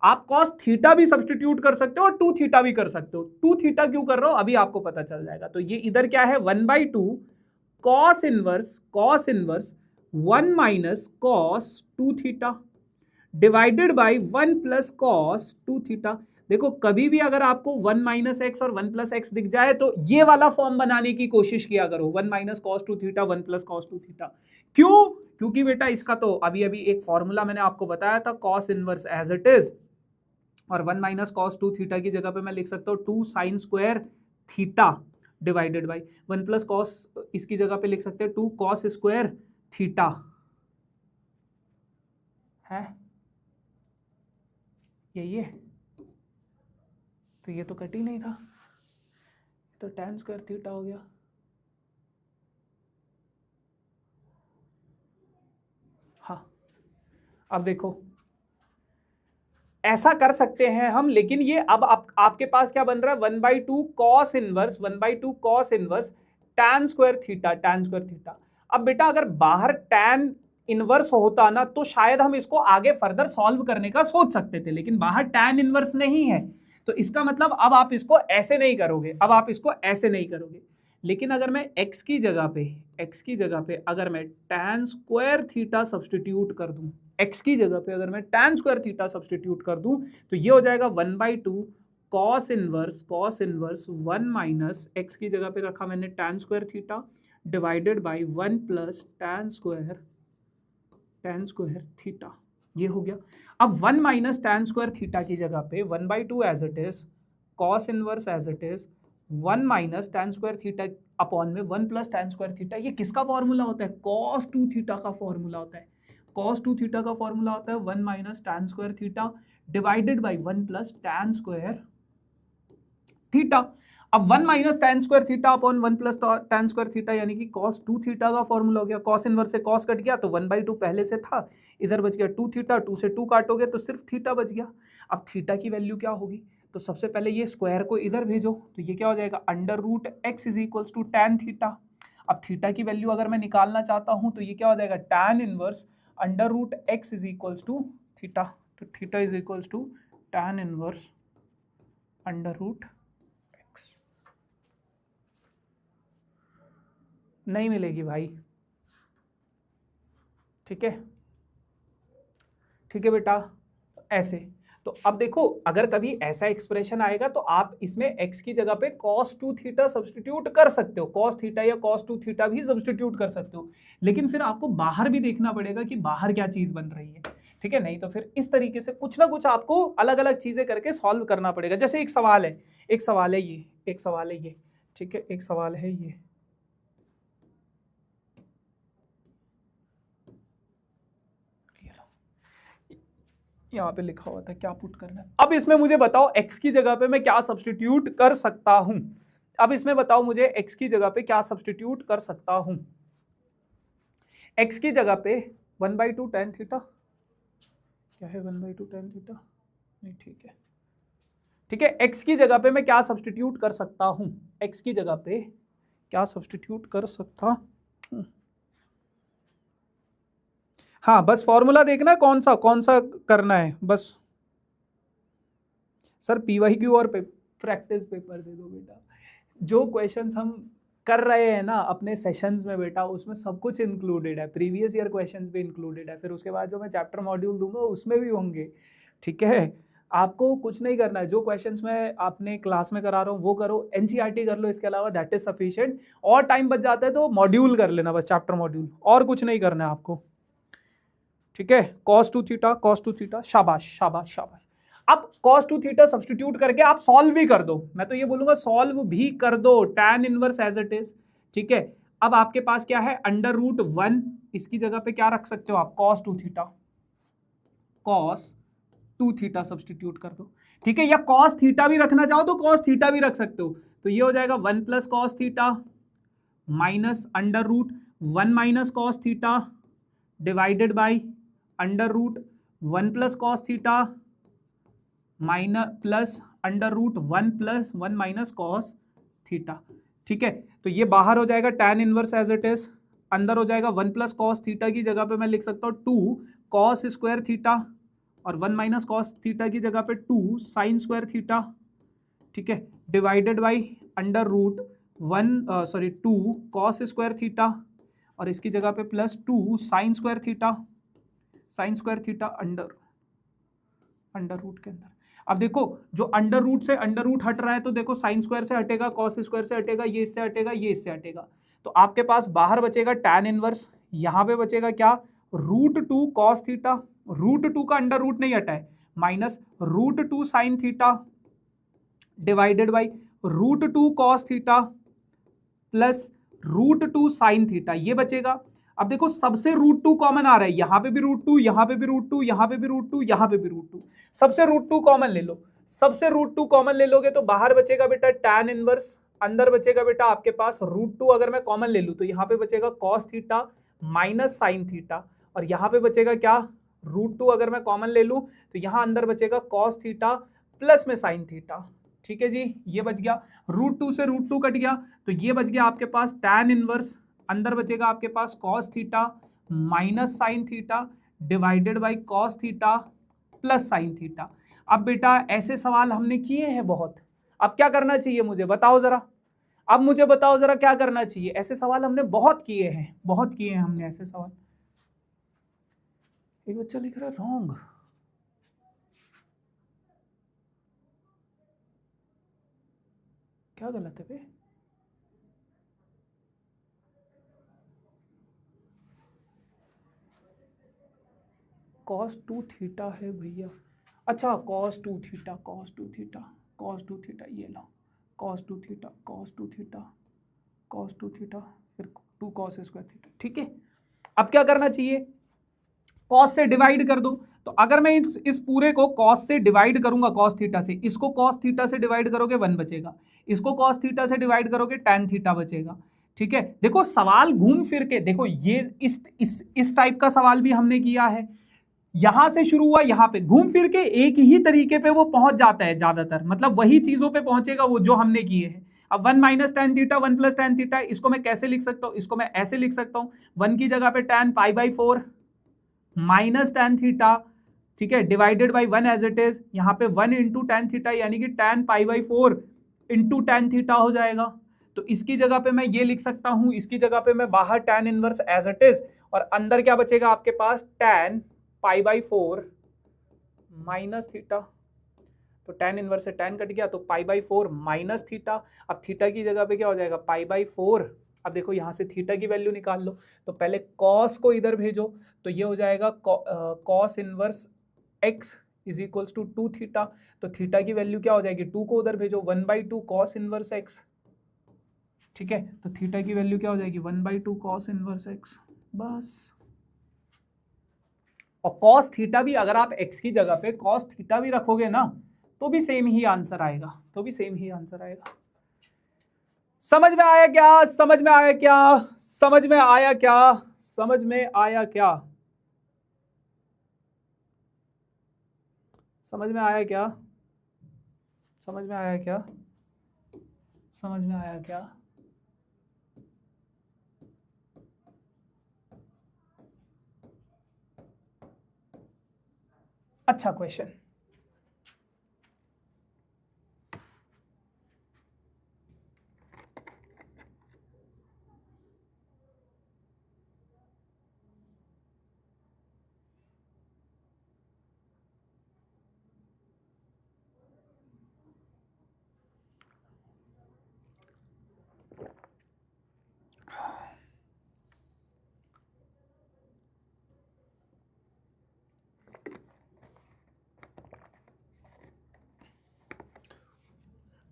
आप cos थीटा भी सब्सटीट्यूट कर सकते हो और 2 थीटा भी कर सकते हो। 2 थीटा क्यों कर रहा हूं अभी आपको पता चल जाएगा। तो ये इधर क्या है, 1/2 cos inverse 1 minus cos 2 theta divided by 1 plus cos 2 theta. देखो कभी भी अगर आपको 1 माइनस एक्स और 1 प्लस एक्स दिख जाए तो ये वाला फॉर्म बनाने की कोशिश किया करो, 1 minus cos 2 theta 1 plus cos 2 theta. क्यों? क्योंकि बेटा इसका तो अभी अभी एक फॉर्मूला मैंने आपको बताया था, cos inverse as it is, और 1 माइनस कॉस 2 थीटा की जगह पे मैं लिख सकता हूँ 2 sine square theta divided by 1 plus cos, इसकी जगह पे लिख सकते हैं 2 कॉस स्क्वायर थीटा है, यही है। तो ये तो कट ही नहीं था, तो tan स्क्वायर थीटा हो गया। हाँ, अब देखो ऐसा कर सकते हैं हम, लेकिन ये अब आपके पास क्या बन रहा है, 1/2 cos inverse tan square theta. अब बेटा अगर बाहर tan इनवर्स होता ना तो शायद हम इसको आगे फर्दर सॉल्व करने का सोच सकते थे, लेकिन बाहर tan इनवर्स नहीं है, तो इसका मतलब अब आप इसको ऐसे नहीं करोगे, लेकिन अगर मैं x की जगह पे अगर मैं tan स्क्वायर थीटा सब्सटीट्यूट कर दूं, x की जगह पे अगर मैं tan स्क्वायर थीटा सब्सटीट्यूट कर दूं तो ये हो जाएगा 1/2 cos इनवर्स 1 माइनस x की जगह पे रखा मैंने tan square theta divided by 1 plus tan square theta, ये हो गया। अब 1 माइनस tan स्क्वायर थीटा की जगह पे 1/2 as it is, cos inverse as it is 1 minus tan square theta upon में 1 प्लस tan स्क्वायर थीटा। ये किसका फॉर्मूला होता है, cos 2 थीटा का फॉर्मूला होता है। कॉस टू थीटा का फॉर्मूला होता है 1 minus tan square theta divided by 1 plus tan square theta. अब 1 minus tan square theta upon 1 plus tan square theta यानी कि कॉस टू थीटा का फॉर्मूला हो गया। कॉस इनवर्स से कॉस कट गया तो 1/2 पहले से था, इधर बच गया 2 थीटा, 2 से 2 काटोगे तो सिर्फ थीटा बच गया। अब थीटा की वैल्यू क्या होगी, तो सबसे पहले ये स्क्वायर को इधर भेजो तो ये क्या हो जाएगा under root x is equals to tan theta. अब थीटा की वैल्यू अगर मैं निकालना चाहता हूं तो ये क्या हो जाएगा tan inverse under root x is equals to theta. तो theta is equals to tan inverse under root x. नहीं मिलेगी भाई, ठीक है, ठीक है बेटा, ऐसे। तो अब देखो अगर कभी ऐसा एक्सप्रेशन आएगा तो आप इसमें x की जगह पे cos 2 थीटा सब्सटीट्यूट कर सकते हो, cos थीटा या cos 2 थीटा भी सब्सटीट्यूट कर सकते हो, लेकिन फिर आपको बाहर भी देखना पड़ेगा कि बाहर क्या चीज बन रही है, ठीक है। नहीं तो फिर इस तरीके से कुछ ना कुछ आपको अलग अलग चीजें करके सॉल्व करना पड़ेगा। जैसे एक सवाल है, एक सवाल है ये, एक सवाल है ये, ठीक है, एक सवाल है ये, यहाँ पे लिखा हुआ था क्या पुट करना है। अब इसमें मुझे बताओ x की जगह पे मैं क्या सब्सटीट्यूट कर सकता हूं। अब इसमें बताओ मुझे x की जगह पे क्या सब्सटीट्यूट कर सकता हूं। x की जगह पे 1/2 tan थीटा, क्या है 1/2 tan थीटा, नहीं ठीक है, ठीक है। x की जगह पे मैं क्या सब्सटीट्यूट कर सकता हूं, x की जगह पे क्या सब्सटीट्यूट कर सकता हूं। हाँ बस फॉर्मूला देखना है कौन सा करना है बस। सर PYQ और प्रैक्टिस पेपर दे दो बेटा। जो क्वेश्चंस हम कर रहे हैं ना अपने सेशंस में बेटा उसमें सब कुछ इंक्लूडेड है, प्रीवियस ईयर क्वेश्चंस भी इंक्लूडेड है, फिर उसके बाद जो मैं चैप्टर मॉड्यूल दूंगा उसमें भी होंगे, ठीक है। आपको कुछ नहीं करना है, जो क्वेश्चंस मैं आपने क्लास में करा रहा हूँ वो करो, NCERT कर लो, इसके अलावा दैट इज सफिशिएंट। और टाइम बच जाता है तो मॉड्यूल कर लेना बस, चैप्टर मॉड्यूल, और कुछ नहीं करना है आपको, ठीक है। cos 2 थीटा, cos 2 थीटा, शाबाश शाबाश शाबाश। अब cos 2 थीटा सब्सटीट्यूट करके आप सॉल्व भी कर दो, मैं तो ये बोलूंगा सॉल्व भी कर दो, tan inverse as it is, ठीक है। अब आपके पास क्या है अंडर रूट 1, इसकी जगह पे क्या रख सकते हो आप cos 2 theta, cos 2 theta substitute कर दो, ठीक है। या cos थीटा भी रखना चाहो तो cos थीटा भी रख सकते हो, तो ये हो जाएगा 1 plus cos theta minus under root 1 minus cos theta divided by under root 1 plus cos theta minus plus under root 1 plus 1 minus cos theta, ठीक है। तो ये बाहर हो जाएगा tan inverse as it is, अंदर हो जाएगा 1 प्लस कॉस थीटा की जगह पे मैं लिख सकता हूँ 2 कॉस स्क्वायर थीटा और 1 माइनस कॉस थीटा की जगह पे 2 साइन स्क्वायर थीटा, ठीक है, divided by under root 2 cos square theta और इसकी जगह पे plus 2 sine square theta, sine square theta under root के अंदर। अब देखो जो अंडर रूट से अंडर रूट हट रहा है तो देखो साइन स्क्वायर से हटेगा, कॉस स्क्वायर से हटेगा, ये इससे हटेगा, ये इससे हटेगा, तो आपके पास बाहर बचेगा tan इनवर्स, यहां पे बचेगा क्या रूट 2 कॉस थीटा, रूट 2 का अंडर रूट नहीं हटा है, minus root 2 sine theta divided by root 2 cos theta plus root 2 sine theta, ये बचेगा। अब देखो सबसे रूट 2 कॉमन आ रहा है, यहां पे भी रूट 2, यहां पे भी रूट 2, यहां पे भी रूट 2, यहां पे भी रूट 2, सबसे रूट 2 कॉमन ले लो, सबसे रूट 2 कॉमन ले लोगे तो बाहर बचेगा बेटा tan इनवर्स, अंदर बचेगा बेटा आपके पास रूट 2, अगर मैं कॉमन ले लूं तो यहां पे बचेगा cos theta minus sine theta और यहां पे बचेगा क्या रूट 2, अगर मैं कॉमन ले लूं तो यहां अंदर बचेगा cos थीटा प्लस में साइन थीटा, ठीक है जी, ये बच गया। रूट 2 से रूट 2 कट गया तो ये बच गया आपके पास tan इनवर्स, अंदर बचेगा आपके पास cos theta minus sign theta divided by cos theta plus sine theta. अब बेटा ऐसे सवाल हमने किए हैं बहुत, अब क्या करना चाहिए मुझे बताओ जरा, अब मुझे बताओ जरा क्या करना चाहिए, ऐसे सवाल हमने बहुत किए हैं, बहुत किए हैं हमने ऐसे सवाल। एक बच्चा लिख रहा है रॉन्ग, क्या गलत है बे, cos 2 थीटा है भैया, अच्छा cos 2 theta, cos 2 theta, cos 2 theta, ये लो cos 2 theta, cos 2 theta, cos 2 theta, फिर 2 cos स्क्वायर थीटा, ठीक है। अब क्या करना चाहिए, कॉस से डिवाइड कर दो। तो अगर मैं इस पूरे को कॉस से डिवाइड करूंगा, कॉस थीटा से, इसको कॉस थीटा से डिवाइड करोगे 1 बचेगा, इसको कॉस थीटा से डिवाइड करोगे tan थीटा बचेगा। ठीक है, देखो सवाल घूम फिर के, देखो ये इस टाइप का सवाल भी हमने किया है, यहां से शुरू हुआ, यहां पे घूम फिर के एक ही तरीके पे वो पहुंच जाता है ज्यादातर, मतलब वही चीजों पे पहुंचेगा वो जो हमने किए हैं। अब 1 minus tan theta 1 plus tan theta, इसको मैं कैसे लिख सकता हूं, इसको मैं ऐसे लिख सकता हूं, 1 की जगह पे tan π/4 माइनस tan थीटा, ठीक है, divided by 1 as it is, यहां पे 1 इंटू tan थीटा यानी कि tan π/4 इंटू tan थीटा हो जाएगा। तो इसकी जगह पे मैं ये लिख सकता हूं, इसकी जगह पे मैं बाहर tan inverse as it is, और अंदर क्या बचेगा आपके पास, tan π/4 माइनस थीटा। तो tan इनवर्स से tan कट गया, तो π/4 माइनस थीटा। अब थीटा की जगह पे क्या हो जाएगा, π/4। अब देखो यहां से थीटा की वैल्यू निकाल लो, तो पहले cos को इधर भेजो, तो ये हो जाएगा cos inverse x is equals to 2 theta. तो थीटा की वैल्यू क्या हो जाएगी, 2 को उधर भेजो, 1/2 cos इनवर्स x। ठीक है, तो थीटा की वैल्यू क्या हो जाएगी, 1/2 cos इनवर्स x, बस। और cos थीटा भी अगर आप x की जगह पे cos थीटा भी रखोगे ना, तो भी सेम ही आंसर आएगा, तो भी सेम ही आंसर आएगा। समझ में आया क्या, समझ में आया क्या, समझ में आया क्या, समझ में आया क्या, समझ में आया क्या, समझ में आया क्या, समझ में आया क्या? अच्छा क्वेश्चन।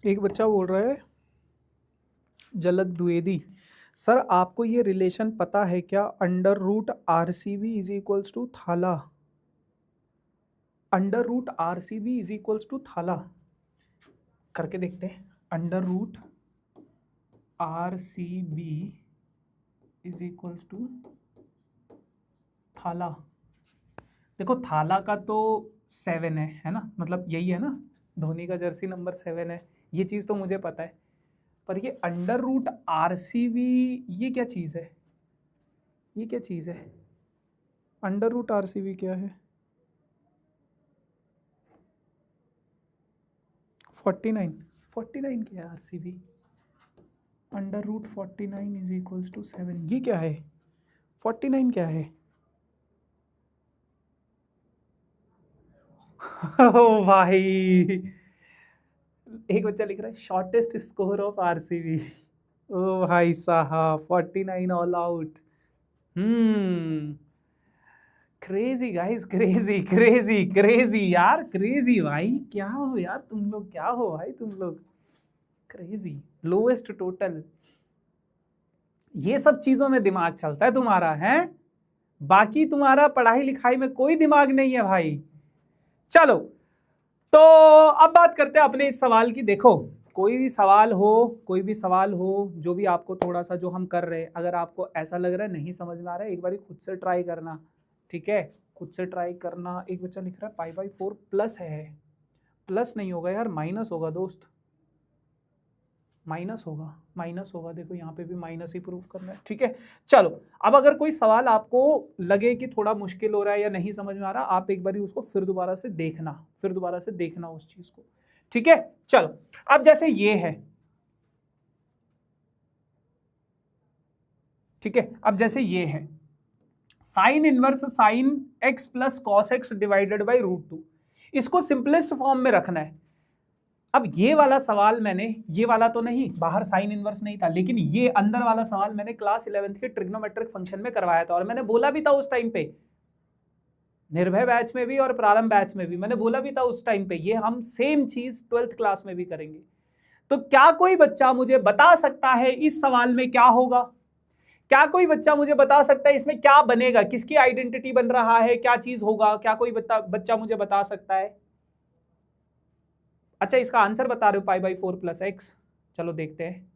एक बच्चा बोल रहा है, जलद द्विवेदी, सर आपको ये रिलेशन पता है क्या, under root RCB is equals to Thala, under root RCB is equals to Thala, करके देखते हैं। Under root RCB is equals to Thala. देखो थाला का तो 7 है ना, मतलब यही है ना, धोनी का जर्सी नंबर 7 है, ये चीज तो मुझे पता है। पर ये अंडर रूट RCB ये क्या चीज है, ये क्या चीज है, अंडर रूट RCB क्या है, 49 क्या है RCB, under root 49 is equals to 7, ये क्या है, 49 क्या है? ओ भाई, एक बच्चा लिख रहा है शॉर्टेस्ट स्कोर ऑफ RCB, ओ भाई साहब 49 all out. Crazy guys, crazy crazy crazy यार, क्रेजी भाई, क्या हो यार तुम लोग, क्या हो भाई तुम लोग, क्रेजी, लोएस्ट टोटल। ये सब चीजों में दिमाग चलता है तुम्हारा, है, बाकी तुम्हारा पढ़ाई लिखाई में कोई दिमाग नहीं है भाई। चलो, तो अब बात करते हैं अपने इस सवाल की। देखो कोई भी सवाल हो, कोई भी सवाल हो, जो भी आपको थोड़ा सा जो हम कर रहे हैं, अगर आपको ऐसा लग रहा है नहीं समझ में आ रहा है, एक बार खुद से ट्राई करना, ठीक है, खुद से ट्राई करना। एक बच्चा लिख रहा है π/4 प्लस है, प्लस नहीं होगा यार, माइनस होगा दोस्त, माइनस होगा, माइनस होगा, देखो यहाँ पे भी माइनस ही प्रूफ करना है, ठीक है। चलो, अब अगर कोई सवाल आपको लगे कि थोड़ा मुश्किल हो रहा है या नहीं समझ में आ रहा, आप एक बार उसको फिर दोबारा से देखना, फिर दोबारा से देखना उस चीज को, ठीक है। चलो, अब जैसे ये है, ठीक है, अब जैसे ये है sine inverse sine x plus cos x divided by √2, इसको सिंपलेस्ट फॉर्म में रखना है। अब ये वाला सवाल मैंने, ये वाला तो नहीं, बाहर साइन इनवर्स नहीं था, लेकिन ये अंदर वाला सवाल मैंने क्लास 11th के ट्रिग्नोमेट्रिक फंक्शन में करवाया था, और मैंने बोला भी था उस टाइम पे, निर्भय बैच में भी और प्रारंभ बैच में भी मैंने बोला भी था उस टाइम पे, ये हम सेम चीज 12th क्लास में भी करेंगे। तो क्या कोई बच्चा मुझे बता सकता है इस सवाल में क्या होगा? क्या कोई बच्चा मुझे बता सकता है इसमें क्या बनेगा, किसकी आइडेंटिटी बन रहा है, क्या चीज होगा, क्या कोई बच्चा मुझे बता सकता है? अच्छा इसका आंसर बता रहे हो π/4 + x, चलो देखते हैं।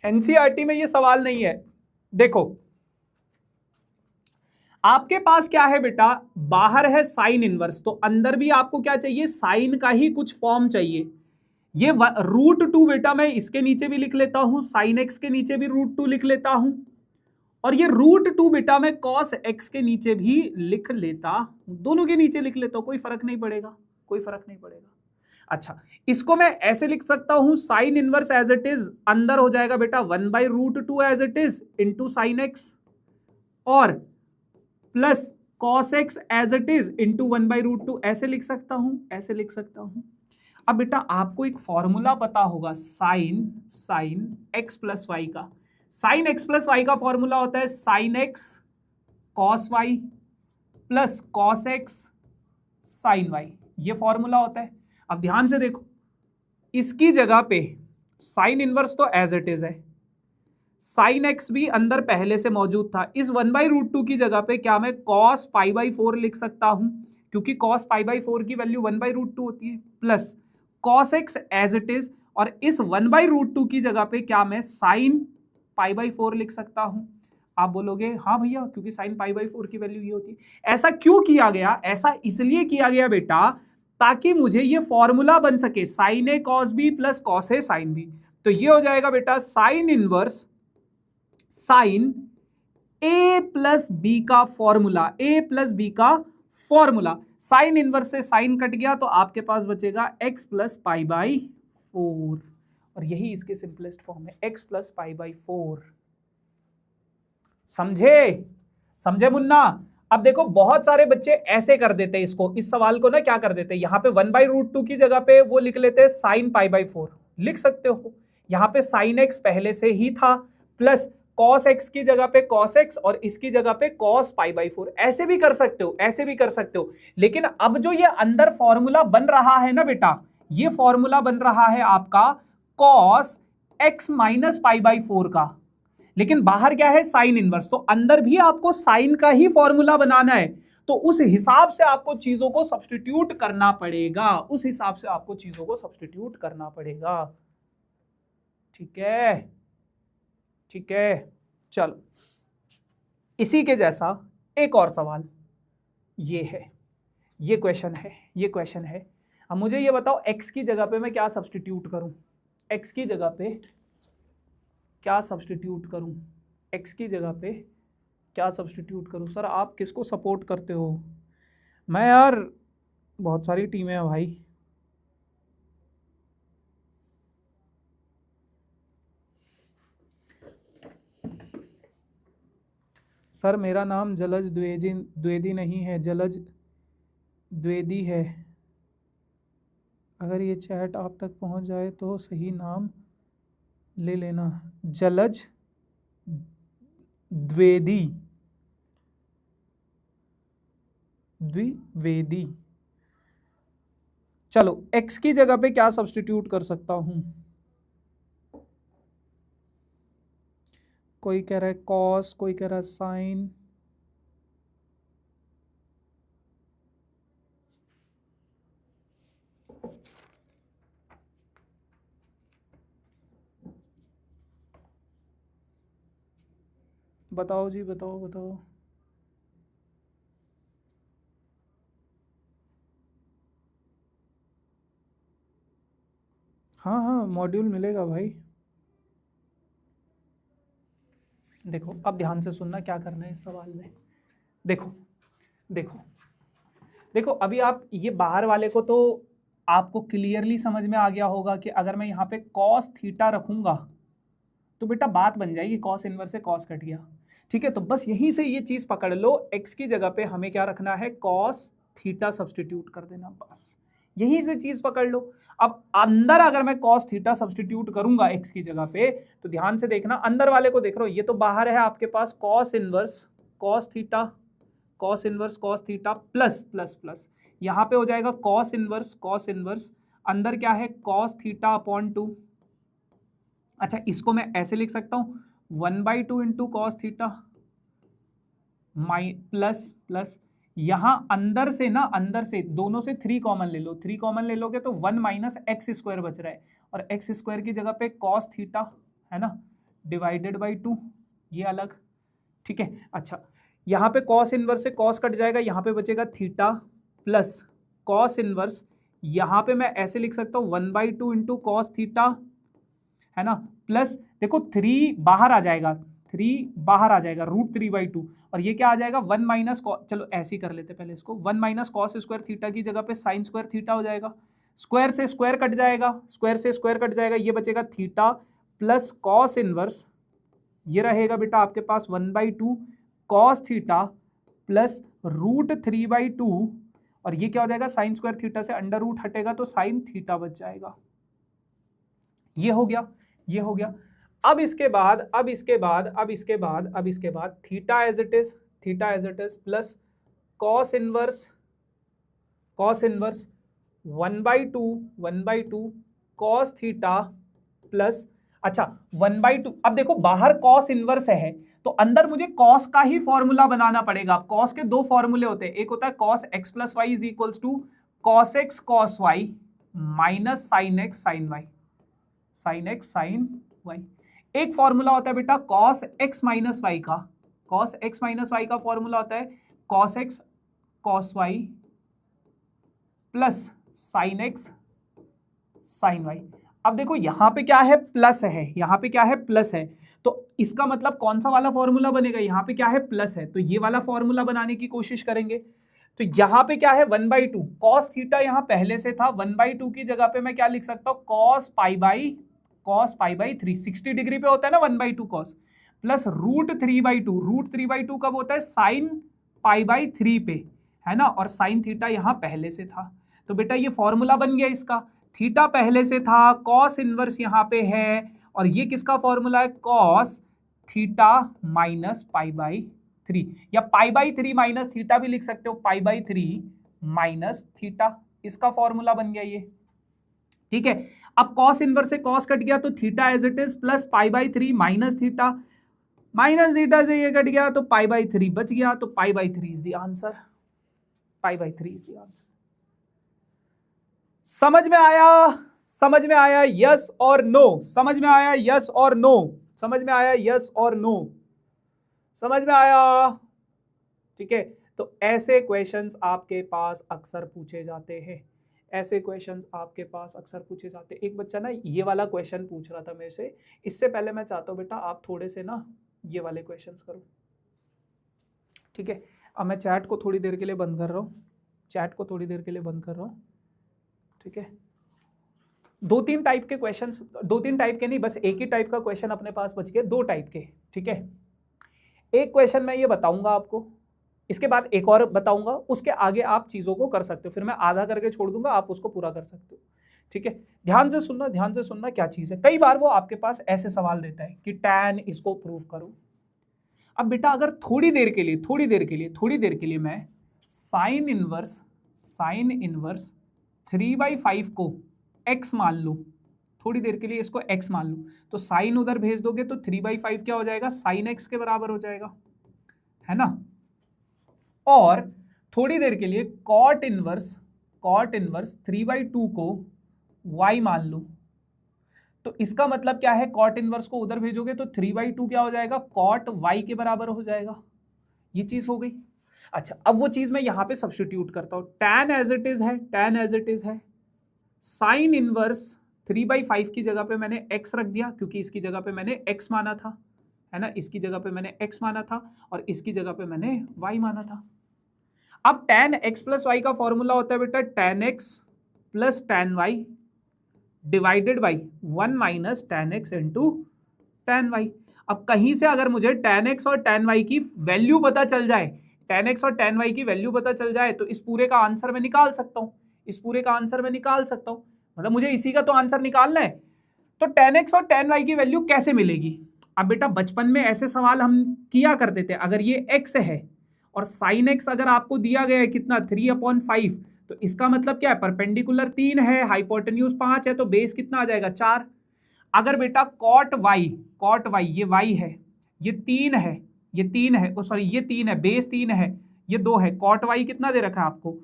एनसीईआरटी में ये सवाल नहीं है। देखो आपके पास क्या है बेटा, बाहर है साइन इनवर्स, तो अंदर भी आपको क्या चाहिए, साइन का ही कुछ फॉर्म चाहिए। ये √2 बेटा मैं इसके नीचे भी लिख लेता हूं, साइन एक्स के नीचे भी √2 लिख लेता हूं, और ये √2 बेटा मैं कॉस एक्स के नीचे भी लिख लेता हूं, दोनों के नीचे लिख लेता हूं, कोई फर्क नहीं पड़ेगा, कोई फर्क नहीं पड़ेगा। अच्छा इसको मैं ऐसे लिख सकता हूं, sine inverse as it is अंदर हो जाएगा बेटा 1/√2 एज it is into sine x, और plus cos x as it is into 1/√2, ऐसे लिख सकता हूं, ऐसे लिख सकता हूं। अब बेटा आपको एक फॉर्मूला पता होगा साइन एक्स प्लस वाई का। साइन एक्स प्लस वाई का फॉर्मूला होता है sine x cos y plus cos x sine y, ये फॉर्मूला होता है। अब ध्यान से देखो, इसकी जगह पे साइन इनवर्स तो एज इट इज है, साइन एक्स भी अंदर पहले से मौजूद था, इस 1/√2 की जगह पे क्या मैं कॉस π/4 लिख सकता हूं, क्योंकि कॉस π/4 की वैल्यू 1/√2 होती है, plus cos x as it is, और इस 1/√2 की जगह पे क्या मैं साइन π/4 लिख सकता हूं। आप बोलोगे हाँ भैया, क्योंकि साइन π/4 की वैल्यू ये होती है। ऐसा क्यों किया गया, ऐसा इसलिए किया गया बेटा ताकि मुझे ये फॉर्मूला बन सके sign A cos B plus cos A sine B. तो ये हो जाएगा बेटा साइन इनवर्स साइन ए प्लस बी का फॉर्मूला, ए प्लस बी का फॉर्मूला। साइन इनवर्स से साइन कट गया तो आपके पास बचेगा x प्लस π/4, और यही इसके सिंपलेस्ट फॉर्म है, x प्लस π/4। समझे, समझे मुन्ना? अब देखो बहुत सारे बच्चे ऐसे कर देते हैं इसको, इस सवाल को ना क्या कर देते हैं, यहां पे 1/√2 की जगह पे वो लिख लेते हैं साइन π/4, लिख सकते हो। यहां पे साइन एक्स पहले से ही था, प्लस कॉस एक्स की जगह पे कॉस एक्स, और इसकी जगह पे कॉस π/4, ऐसे भी कर सकते हो, ऐसे भी कर सकते हो। लेकिन अब जो ये अंदर फॉर्मूला बन रहा है ना बेटा, ये फॉर्मूला बन रहा है आपका कॉस एक्स माइनस π/4 का, लेकिन बाहर क्या है साइन इनवर्स, तो अंदर भी आपको साइन का ही फॉर्मूला बनाना है, तो उस हिसाब से आपको चीजों को सब्स्टिट्यूट करना पड़ेगा, उस हिसाब से आपको चीजों को सब्स्टिट्यूट करना पड़ेगा। ठीक है, ठीक है, चलो इसी के जैसा एक और सवाल ये है, ये क्वेश्चन है, ये क्वेश्चन है। अब मुझे ये बताओ x की जगह पे मैं क्या सब्स्टिट्यूट करूं, x की जगह पे क्या सब्स्टिट्यूट करूं, x की जगह पे क्या सब्स्टिट्यूट करूं? सर आप किसको सपोर्ट करते हो? मैं यार बहुत सारी टीमें हैं भाई। सर मेरा नाम जलज द्विवेदी नहीं है, जलज द्विवेदी है। अगर ये चैट आप तक पहुंच जाए तो सही नाम ले लेना, जलज द्विवेदी, द्विवेदी। चलो x की जगह पे क्या सब्स्टिट्यूट कर सकता हूं? कोई कह रहा है कॉस, कोई कह रहा है साइन, बताओ जी, बताओ बताओ। हाँ हाँ मॉड्यूल मिलेगा भाई। देखो अब ध्यान से सुनना क्या करना है इस सवाल में। देखो देखो देखो, अभी आप ये बाहर वाले को तो आपको क्लियरली समझ में आ गया होगा कि अगर मैं यहाँ पे कॉस थीटा रखूंगा तो बेटा बात बन जाएगी, कॉस इनवर्स से कॉस कट गया। ठीक है, तो बस यहीं से ये चीज पकड़ लो, x की जगह पे हमें क्या रखना है, कॉस थीटा सब्स्टिट्यूट कर देना, बस यहीं से चीज पकड़ लो। अब अंदर अगर मैं कॉस थीटा सब्स्टिट्यूट करूंगा x की जगह पे, तो ध्यान से देखना अंदर वाले को देख रहे हो, ये तो बाहर है आपके पास cos inverse cos theta, cos inverse cos theta plus plus plus, यहाँ पे हो जाएगा कॉस इनवर्स, अंदर क्या है कॉस थीटा अपॉन 2। अच्छा इसको मैं ऐसे लिख सकता हूं, 1/2 इंटू कॉस थीटा प्लस यहां अंदर से ना, अंदर से दोनों से 3 कॉमन ले लो, 3 कॉमन ले लोगे तो 1 माइनस एक्स स्क्वायर बच रहा है, और एक्स स्क्वायर की जगह पे कॉस थीटा है ना, डिवाइडेड बाई 2, ये अलग, ठीक है। अच्छा, यहाँ पे कॉस इनवर्स से कॉस कट जाएगा, यहाँ पे बचेगा थीटा प्लस कॉस इनवर्स, यहाँ पे मैं ऐसे लिख सकता हूँ 1/2 इंटू कॉस थीटा है ना, प्लस देखो 3 बाहर आ जाएगा, 3 बाहर आ जाएगा, √3/2, और ये क्या आ जाएगा 1 माइनस, चलो ऐसे ही कर लेते पहले इसको, 1 माइनस कॉस स्क्वायर थीटा की जगह पे साइन स्क्वायर थीटा हो जाएगा, स्क्वायर से स्क्वायर कट जाएगा, स्क्वायर से स्क्वायर कट जाएगा, ये बचेगा थीटा प्लस कॉस इनवर्स, ये रहेगा बेटा आपके पास 1/2 कॉस थीटा प्लस √3/2, और ये क्या हो जाएगा साइन स्क्वायर थीटा से अंडर रूट हटेगा तो साइन थीटा बच जाएगा। ये हो गया, ये हो गया। अब इसके बाद theta as it is plus cos inverse 1/2 cos theta plus, अच्छा 1/2, अब देखो बाहर कॉस इनवर्स है तो अंदर मुझे कॉस का ही फॉर्मूला बनाना पड़ेगा। कॉस के 2 फॉर्मूले होते हैं, एक होता है cos x plus y is equals to cos x cos y minus sine x sine y, sine x sine y. एक फॉर्मूला होता है बेटा कॉस एक्स माइनस वाई का, कॉस एक्स माइनस वाई का फॉर्मूला होता है cos x cos y plus sine x sine y. अब देखो यहां पे क्या है प्लस है, यहां पे क्या है प्लस है, तो इसका मतलब कौन सा वाला फॉर्मूला बनेगा, यहां पे क्या है प्लस है तो ये वाला फॉर्मूला बनाने की कोशिश करेंगे। तो यहां पे क्या है 1/2 कॉस थीटा, यहां पहले से था 1/2 की जगह पे मैं क्या लिख सकता हूं कॉस पाई बाई 3, 60 डिग्री पे होता है ना 1/2 कॉस, प्लस √3/2 कब होता है साइन पाई बाई 3 पे है ना, और साइन थीटा यहां पहले से था, तो बेटा ये फॉर्मूला बन गया इसका, थीटा पहले से था, कॉस इनवर्स यहां पे है, और ये किसका फॉर्मूला है cos theta minus pi by 3, या पाई बाई 3 माइनस थीटा भी लिख सकते हो, पाई बाई 3 माइनस थीटा, इसका फॉर्मूला बन गया ये, ठीक है। अब कॉस इनवर्स से कॉस कट गया तो theta as it is plus pi by 3 minus theta से ये कट गया तो पाई बाई 3 बच गया, तो पाई by 3 is the answer, pi by 3 is the answer. समझ में आया यस और नो, समझ में आया यस और नो, समझ में आया यस और नो, समझ में आया, ठीक है। तो ऐसे क्वेश्चंस आपके पास अक्सर पूछे जाते हैं, ऐसे क्वेश्चंस आपके पास अक्सर पूछे जाते हैं। एक बच्चा ना ये वाला क्वेश्चन पूछ रहा था मेरे से, इससे पहले मैं चाहता हूं बेटा आप थोड़े से ना ये वाले क्वेश्चंस करो, ठीक है। अब मैं चैट को थोड़ी देर के लिए बंद कर रहा हूं, चैट को थोड़ी देर के लिए बंद कर रहा हूं, ठीक है। 2-3 टाइप के क्वेश्चंस, 2-3 टाइप के नहीं, बस एक ही टाइप का क्वेश्चन अपने पास बच गए, 2 टाइप के, ठीक है। एक क्वेश्चन मैं ये बताऊंगा आपको, इसके बाद एक और बताऊंगा, उसके आगे आप चीजों को कर सकते हो, फिर मैं आधा करके छोड़ दूंगा, आप उसको पूरा कर सकते हो, ठीक है। ध्यान से सुनना क्या चीज है। कई बार वो आपके पास ऐसे सवाल देता है कि tan इसको प्रूव करो। अब बेटा अगर थोड़ी देर के लिए मैं साइन इनवर्स 3/5 को x मान लूं, थोड़ी देर के लिए इसको x मान लूं, तो साइन उधर भेज दोगे तो 3/5 क्या हो जाएगा साइन x के बराबर हो जाएगा, है ना। और थोड़ी देर के लिए कॉट इनवर्स 3/2 को y मान लूं, तो इसका मतलब क्या है कॉट इनवर्स को उधर भेजोगे तो 3/2 क्या हो जाएगा कॉट y के बराबर हो जाएगा, ये चीज हो गई। अच्छा अब वो चीज मैं यहां पे सब्स्टिट्यूट करता हूं, tan एज इट इज है, साइन इनवर्स 3/5 की जगह पे मैंने x रख दिया क्योंकि इसकी जगह पे मैंने x माना था, है ना, इसकी जगह पे मैंने x माना था और इसकी जगह पे मैंने y माना था। अब tan x प्लस y का फॉर्मूला होता है बेटा tan x plus tan y divided by 1 minus tan x into tan y। अब कहीं से अगर मुझे tan x और tan y की वैल्यू पता चल जाए, tan x और tan y की वैल्यू पता चल जाए तो इस पूरे का आंसर मैं निकाल सकता हूं, मतलब मुझे इसी का तो आंसर निकालना है। तो tan x और tan y की वैल्यू कैसे मिलेगी। अब बेटा बचपन में ऐसे सवाल हम किया करते थे, अगर ये x है और sin x अगर आपको दिया गया है कितना 3/5, तो इसका मतलब क्या है परपेंडिकुलर 3 है, हाइपोटेन्यूज 5 है, तो बेस कितना आ जाएगा 4। अगर बेटा कॉट वाई ये वाई है, ये 3 है, ये 3 है, सॉरी ये 3 है, बेस 3 है, ये 2 है, कॉट वाई कितना दे रखा है आपको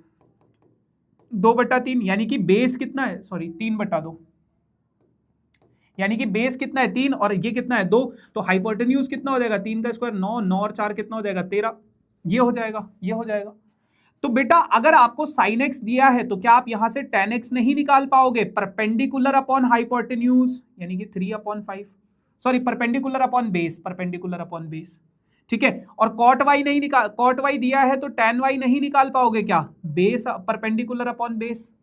2/3, यानी कि बेस कितना है, सॉरी 3/2, यानी कि बेस कितना है 3 और ये कितना है 2, तो हाइपोटेन्यूज कितना हो जाएगा 3 का स्क्वायर 9, 9 और 4 कितना हो जाएगा 13, ये हो जाएगा, ये हो जाएगा। तो बेटा अगर आपको साइन एक्स दिया है तो क्या आप यहां से टेन एक्स नहीं निकाल पाओगे, परपेंडिकुलर अपॉन हाइपोटेन्यूज यानी कि 3/5, sorry perpendicular upon base, perpendicular upon base, ठीक है। और कॉट वाई नहीं निकाल, कॉट वाई दिया है तो टेन वाई नहीं निकाल पाओगे, क्या बेस परपेंडिकुलर अपॉन बेस।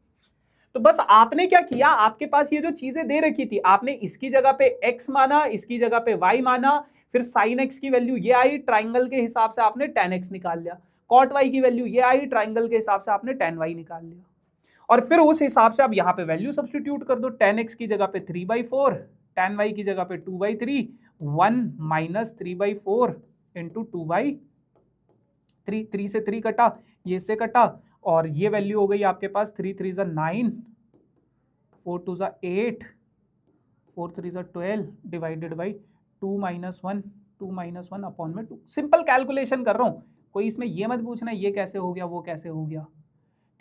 तो बस आपने क्या किया, आपके पास ये जो चीजें दे रखी थी आपने इसकी जगह पे x माना, इसकी जगह पे y माना, फिर sin x की वैल्यू ये आई, ट्राइंगल के हिसाब से आपने tan x निकाल लिया, cot y की वैल्यू ये आई, ट्राइंगल के हिसाब से आपने tan y निकाल लिया, और फिर उस हिसाब से आप यहां पे वैल्यू सब्स्टिट्यूट कर दो, tan x की जगह पे 3/4, tan y की जगह पे 2/3, 1 माइनस 3/4 इंटू 2/3, 3 से 3 कटा, ये से कटा, और ये वैल्यू हो गई आपके पास 3 3 9, 4 2 8, 4 3 12 डिवाइडेड बाई 2 - 1, 2 - 1 अपॉन में 2। सिंपल कैलकुलेशन कर रहा हूं, कोई इसमें ये मत पूछना ये कैसे हो गया वो कैसे हो गया,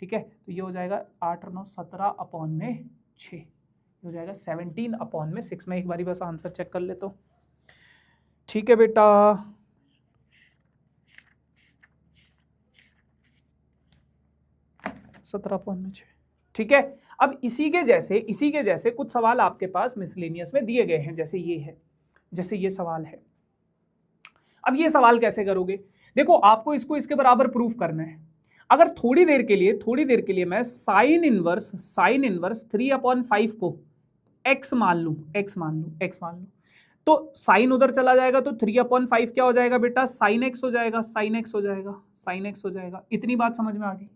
ठीक है। तो ये हो जाएगा 8 और 9 17 अपॉन में 6, ये हो जाएगा 17 अपॉन में 6। मैं एक बारी बस आंसर चेक कर लेता हूँ, ठीक है बेटा। 17 अपॉन में 6, ठीक है। अब इसी के जैसे कुछ सवाल आपके पास मिसलेनियस में दिए गए हैं, जैसे ये है, जैसे ये सवाल है। अब ये सवाल कैसे करोगे, देखो आपको इसको इसके बराबर प्रूफ करना है। अगर थोड़ी देर के लिए मैं साइन इनवर्स 3/5 को x मान लूं, तो साइन उधर चला जाएगा तो 3/5 क्या हो जाएगा बेटा, साइन एक्स हो जाएगा। इतनी बात समझ में आ गई,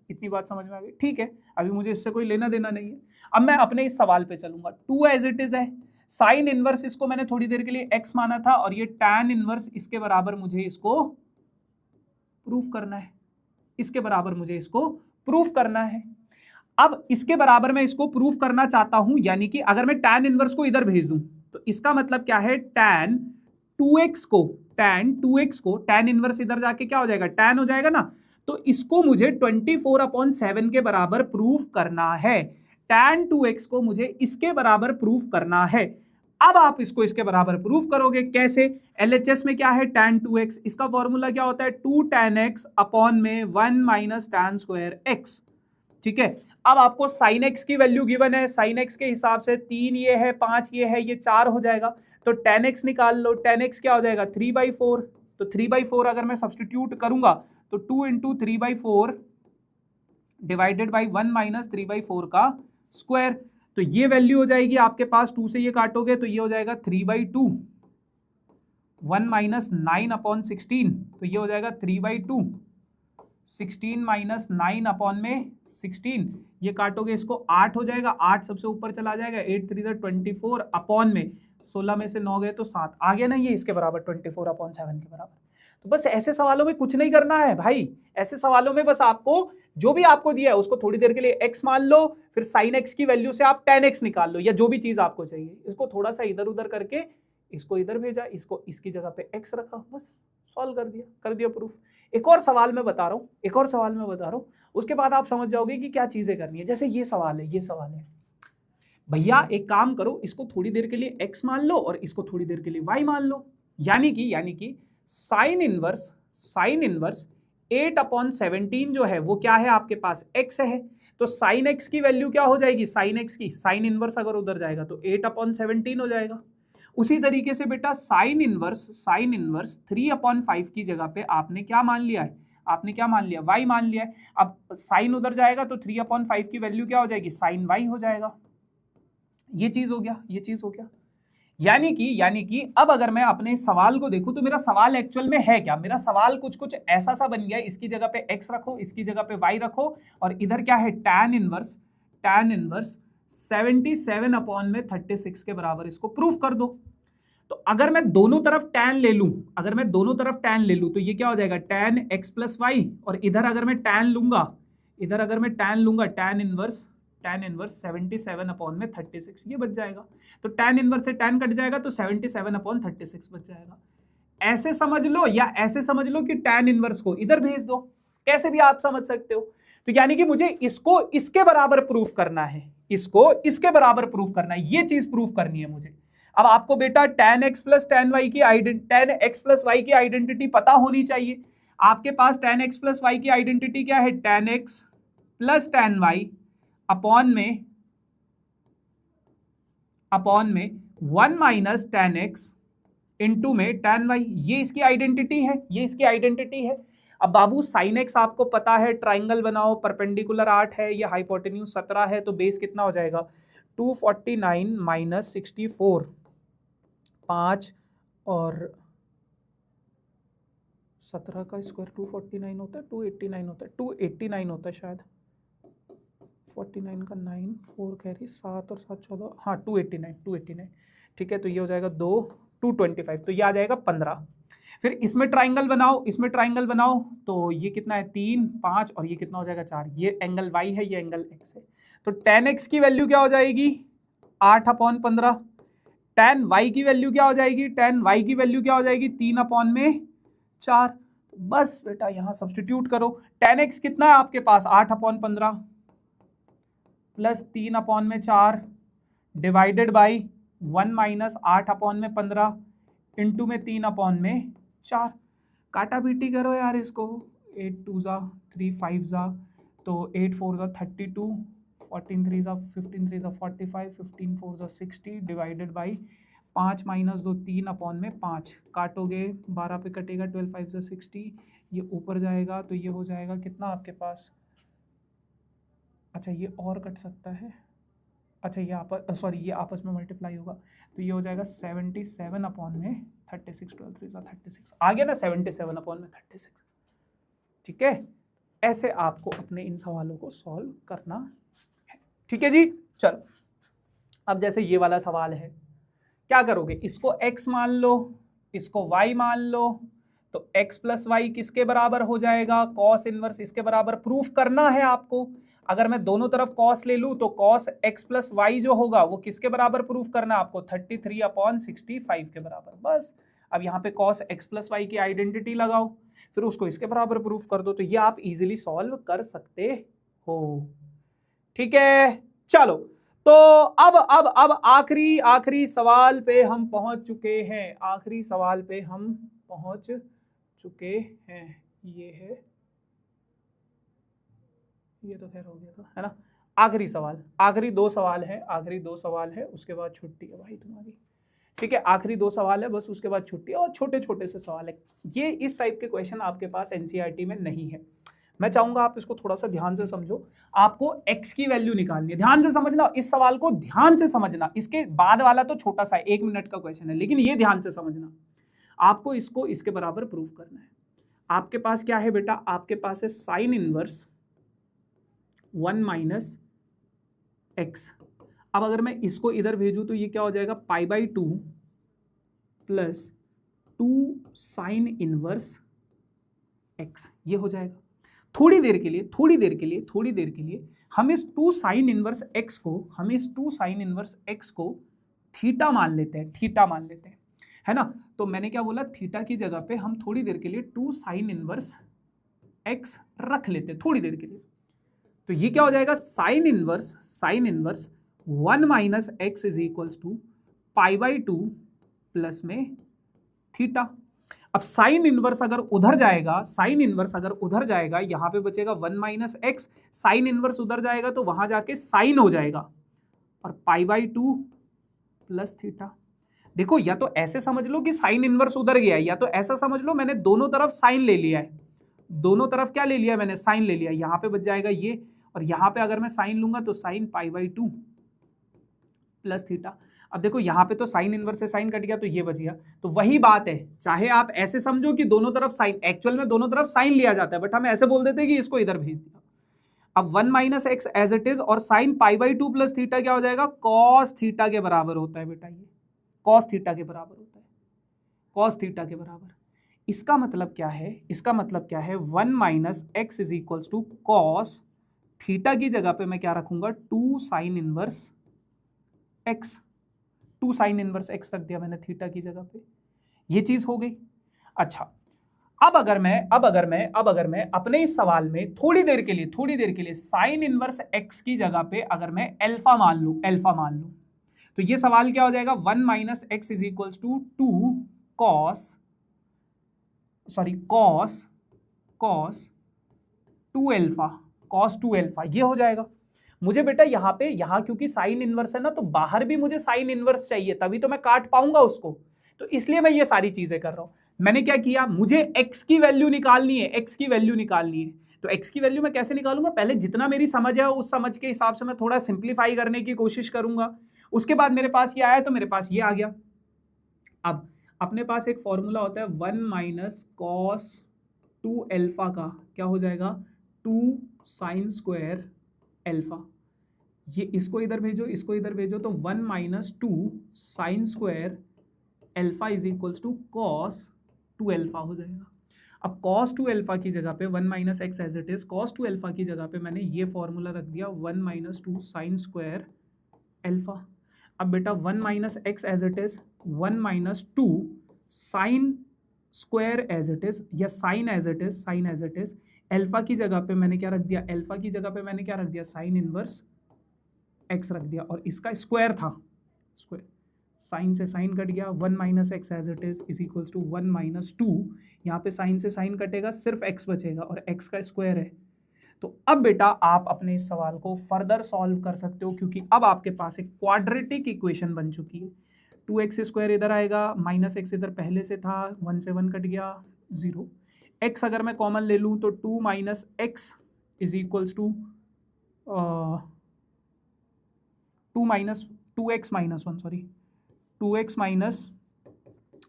ठीक है। अभी मुझे इससे कोई लेना देना नहीं है। अब मैं अपने इस सवाल पे चलूंगा, 2 एज इट इज है, साइन इनवर्स इसको मैंने थोड़ी देर के लिए x माना था, और ये tan इनवर्स इसके बराबर मुझे इसको प्रूफ करना है, अब इसके बराबर मैं इसको प्रूफ करना चाहता हूं, यानी कि अगर मैं tan इनवर्स को इधर भेज दूं तो इसका मतलब क्या है, tan 2x को tan इनवर्स इधर जाके क्या हो जाएगा, tan हो जाएगा ना, तो इसको मुझे 24/7 के बराबर प्रूफ करना है, tan 2x को मुझे इसके बराबर प्रूफ करना है। अब आप इसको इसके बराबर प्रूफ करोगे कैसे, LHS में क्या है tan 2x, इसका फॉर्मूला क्या होता है 2 tan x अपॉन में 1 माइनस tan स्क्वायर x, ठीक है। अब आपको sin x की वैल्यू गिवन है, sin x के हिसाब से 3 ये है, 5 ये है, ये 4 हो जाएगा, तो tan x निकाल लो, tan x क्या हो जाएगा 3/4, तो 3/4 अगर मैं सब्स्टिट्यूट करूंगा तो 2 × 3/4 डिवाइडेड बाई 1 माइनस 3/4 का स्क्वायर, तो ये वैल्यू हो जाएगी आपके पास, 2 से ये काटोगे तो ये हो जाएगा 3/2, 1 माइनस 9/16, तो ये हो जाएगा 3/2, 16 माइनस 9 अपॉन में 16, ये काटोगे इसको 8 हो जाएगा, 8 सबसे ऊपर चला जाएगा, 8 3 24 अपॉन में 16 में से 9 गए तो 7 आ गया ना, ये इसके बराबर 24/7 के बराबर। तो बस ऐसे सवालों में कुछ नहीं करना है भाई, ऐसे सवालों में बस आपको जो भी आपको दिया है उसको थोड़ी देर के लिए x मान लो, फिर sin x की वैल्यू से आप tan x निकाल लो, या जो भी चीज आपको चाहिए, इसको थोड़ा सा इधर उधर करके इसको इधर भेजा, इसको इसकी जगह पे x रखा, बस सॉल्व कर दिया प्रूफ। एक और सवाल मैं बता रहा हूं, उसके बाद आप समझ जाओगे कि क्या चीजें करनी है। जैसे ये सवाल है भैया, एक काम करो, इसको थोड़ी देर के लिए x मान लो और इसको थोड़ी देर के लिए y मान लो, यानी कि साइन इनवर्स 8/17 जो है वो क्या है आपके पास x है, तो साइन x की वैल्यू क्या हो जाएगी, साइन इनवर्स अगर उधर जाएगा तो 8/17 हो जाएगा। उसी तरीके से बेटा साइन इनवर्स 3/5 की जगह पे आपने क्या मान लिया है, y मान लिया है। अब साइन उधर जाएगा तो 3/5 की वैल्यू क्या हो जाएगी, साइन y हो जाएगा। ये चीज हो गया, यानी कि अब अगर मैं अपने सवाल को देखूं तो मेरा सवाल एक्चुअल में है क्या, मेरा सवाल कुछ ऐसा सा बन गया, इसकी जगह पे x रखो, इसकी जगह पे y रखो, और इधर क्या है tan इनवर्स 77/36 के बराबर इसको प्रूफ कर दो। तो अगर मैं दोनों तरफ tan ले लूं, तो ये क्या हो जाएगा tan x + y, और इधर अगर मैं tan लूंगा tan inverse tan inverse 77 upon में 36 ये बच जाएगा। तो tan इनवर्स से tan कट जाएगा तो 77 अपॉन 36 बच जाएगा। ऐसे समझ लो या ऐसे समझ लो कि tan इनवर्स को इधर भेज दो, कैसे भी आप समझ सकते हो। तो यानी कि मुझे इसको इसके बराबर प्रूफ करना है, इसको इसके बराबर प्रूफ करना है, ये चीज प्रूफ करनी है मुझे। अब आपको बेटा tan x plus tan y की tan x प्लस y की आइडेंटिटी पता होनी चाहिए। आपके पास tan x प्लस y की आइडेंटिटी क्या है, tan x plus tan y upon में 1 माइनस tan x इंटू में tan y, ये इसकी आइडेंटिटी है, ये इसकी आइडेंटिटी है। अब बाबू sin x आपको पता है, ट्राइंगल बनाओ, परपेंडिकुलर 8 है, ये हाइपोटेन्यूज 17 है, तो बेस कितना हो जाएगा 249 माइनस 64, 5 और 17 का स्क्वायर 249 होता है, 289 होता है, 289 होता है शायद, 49 का 9, 4 कैरी 7 और 7 14, हाँ 289, ठीक है। तो ये हो जाएगा 225, तो ये आ जाएगा 15। फिर इसमें ट्राइंगल बनाओ, इसमें ट्राइंगल बनाओ, तो ये कितना है 3, 5 और ये कितना हो जाएगा 4, ये एंगल y है, ये एंगल x है। तो tan x की वैल्यू क्या हो जाएगी 8 अपॉन 15, tan y की वैल्यू क्या हो जाएगी, tan y की वैल्यू क्या हो जाएगी 3 अपॉन में 4। बस बेटा यहां सब्स्टिट्यूट करो, tan x कितना है आपके पास 8 अपॉन 15 प्लस 3 अपॉन में 4 डिवाइडेड बाई 1 माइनस 8 अपॉन में 15 इंटू में 3 अपॉन में 4। काटा पीटी करो यार इसको, 8 2 जा 3 5 जा, तो 8 4 जा 32, 14 3 जा 15 3 जा 45, 15 4 जा 60 डिवाइडेड बाई 5 माइनस 2 3 अपॉन में 5, काटोगे 12 पे कटेगा, 12 5 जा 60, ये ऊपर जाएगा तो ये हो जाएगा कितना आपके पास, अच्छा ये और कट सकता है, अच्छा ये आपस सॉरी ये आपस में मल्टीप्लाई होगा, तो ये हो जाएगा 77 अपॉन में 36, 12 3 36 आ गया ना 77 अपॉन में 36, ठीक है। ऐसे आपको अपने इन सवालों को सॉल्व करना है, ठीक है जी। चलो अब जैसे ये वाला सवाल है, क्या करोगे, इसको x मान लो, इसको y मान लो, तो x प्लस वाई किसके बराबर हो जाएगा, कॉस इनवर्स इसके बराबर प्रूफ करना है आपको। अगर मैं दोनों तरफ कॉस ले लूं तो कॉस x प्लस वाई जो होगा वो किसके बराबर प्रूफ करना है आपको, 33 अपॉन 65 के बराबर। बस अब यहाँ पे कॉस x प्लस वाई की आइडेंटिटी लगाओ, फिर उसको इसके बराबर प्रूफ कर दो, तो ये आप इजीली सॉल्व कर सकते हो, ठीक है। चलो तो अब आखिरी सवाल पे हम पहुंच चुके हैं, आखिरी सवाल पे हम पहुंच चुके हैं, ये है, ये तो खैर हो गया था, है ना। आखिरी सवाल, आखिरी दो सवाल है, आखिरी दो सवाल है, उसके बाद छुट्टी है भाई तुम्हारी, ठीक है। आखिरी दो सवाल है बस, उसके बाद छुट्टी है, और छोटे छोटे से सवाल है। ये इस टाइप के क्वेश्चन आपके पास एनसीईआरटी में नहीं है। मैं चाहूंगा आप इसको थोड़ा सा ध्यान से समझो, आपको x की वैल्यू निकालनी है, ध्यान से समझना, इस सवाल को ध्यान से समझना। इसके बाद वाला तो छोटा सा 1 मिनट का क्वेश्चन है, लेकिन ये ध्यान से समझना, आपको इसको इसके बराबर प्रूफ करना है। आपके पास क्या है बेटा, आपके पास है साइन इनवर्स 1 माइनस एक्स। अब अगर मैं इसको इधर भेजूं तो ये क्या हो जाएगा, π/2 प्लस 2 साइन इनवर्स एक्स, ये हो जाएगा। थोड़ी देर के लिए हम इस 2 साइन इनवर्स एक्स को थीटा मान लेते हैं, है ना। तो मैंने क्या बोला, थीटा की जगह पे हम थोड़ी देर के लिए 2 साइन इनवर्स एक्स रख लेते हैं, थोड़ी देर के लिए। तो ये क्या हो जाएगा, sine inverse 1 minus x is equals to π/2 plus में थीटा। अब साइन इनवर्स अगर उधर जाएगा, यहां पे बचेगा 1 माइनस एक्स, साइन इनवर्स उधर जाएगा तो वहां जाके साइन हो जाएगा, और π/2 प्लस थीटा। देखो या तो ऐसे समझ लो कि साइन इनवर्स उधर गया है, या तो ऐसा समझ लो मैंने दोनों तरफ साइन ले लिया है, दोनों तरफ क्या ले लिया मैंने, साइन ले लिया। यहां पे बच जाएगा ये, और यहां पे अगर मैं साइन लूंगा तो साइन π/2 प्लस थीटा। अब देखो यहाँ पे तो साइन इनवर्स से साइन कट गया तो ये बच गया। तो वही बात है, चाहे आप ऐसे समझो कि दोनों तरफ साइन, एक्चुअल में दोनों तरफ साइन लिया जाता है, बट हम ऐसे बोल देते हैं कि इसको इधर भेज दिया। अब 1 minus x as it is, और साइन π/2 प्लस थीटा क्या हो जाएगा, कॉस थीटा के बराबर होता है बेटा, ये कॉस थीटा के बराबर होता है, कॉस थीटा के बराबर। इसका मतलब क्या है, 1 minus x is equals to cos theta की जगह पे मैं क्या रखूंगा, 2 sine inverse x, 2 sine inverse x रख दिया मैंने थीटा की जगह पे, ये चीज हो गई। अच्छा, अब अगर मैं अपने इस सवाल में थोड़ी देर के लिए साइन इनवर्स एक्स की जगह पे अगर मैं अल्फा मान लूं, तो ये सवाल क्या हो जाएगा, 1 minus x is equals to 2 cos 2 alpha, ये हो जाएगा। मुझे बेटा यहाँ क्योंकि साइन इनवर्स है ना, तो बाहर भी मुझे साइन इनवर्स चाहिए, तभी तो मैं काट पाऊंगा उसको, तो इसलिए मैं ये सारी चीजें कर रहा हूं। मैंने क्या किया, मुझे x की वैल्यू निकालनी है, तो x की वैल्यू मैं कैसे निकालूंगा, पहले जितना मेरी समझ है उस समझ के हिसाब से मैं थोड़ा सिंप्लीफाई करने की कोशिश करूंगा। उसके बाद मेरे पास ये आया, तो मेरे पास ये आ गया। अब अपने पास एक फॉर्मूला होता है 1 माइनस कॉस 2 अल्फा का, क्या हो जाएगा, 2 साइन स्क्वायर अल्फा। ये इसको इधर भेजो, तो 1 minus 2 sine square alpha is equals to cos 2 alpha हो जाएगा। अब cos 2 अल्फा की जगह पे 1 minus x as it is, cos 2 alpha की जगह पे मैंने ये फॉर्मूला रख दिया 1 माइनस 2 साइन स्क्वायर अल्फा। अब बेटा 1 minus x as it is, 1 minus 2 sine square as it is, या sine as it is, alpha की जगह पे मैंने क्या रख दिया, साइन इनवर्स एक्स रख दिया, और इसका स्क्वायर था, स्क्वायर, साइन से साइन कट गया, 1 minus x as it is equals to 1 minus 2, यहाँ पे साइन से साइन कटेगा, सिर्फ एक्स बचेगा, और एक्स का स्क्वायर है। तो अब बेटा आप अपने इस सवाल को फर्दर सॉल्व कर सकते हो, क्योंकि अब आपके पास एक क्वाड्रेटिक इक्वेशन बन चुकी है। 2x स्क्वायर इधर आएगा, माइनस एक्स इधर पहले से था, 1 से 1 कट गया, 0। x अगर मैं कॉमन ले लूँ तो 2 minus x is equals to 2x minus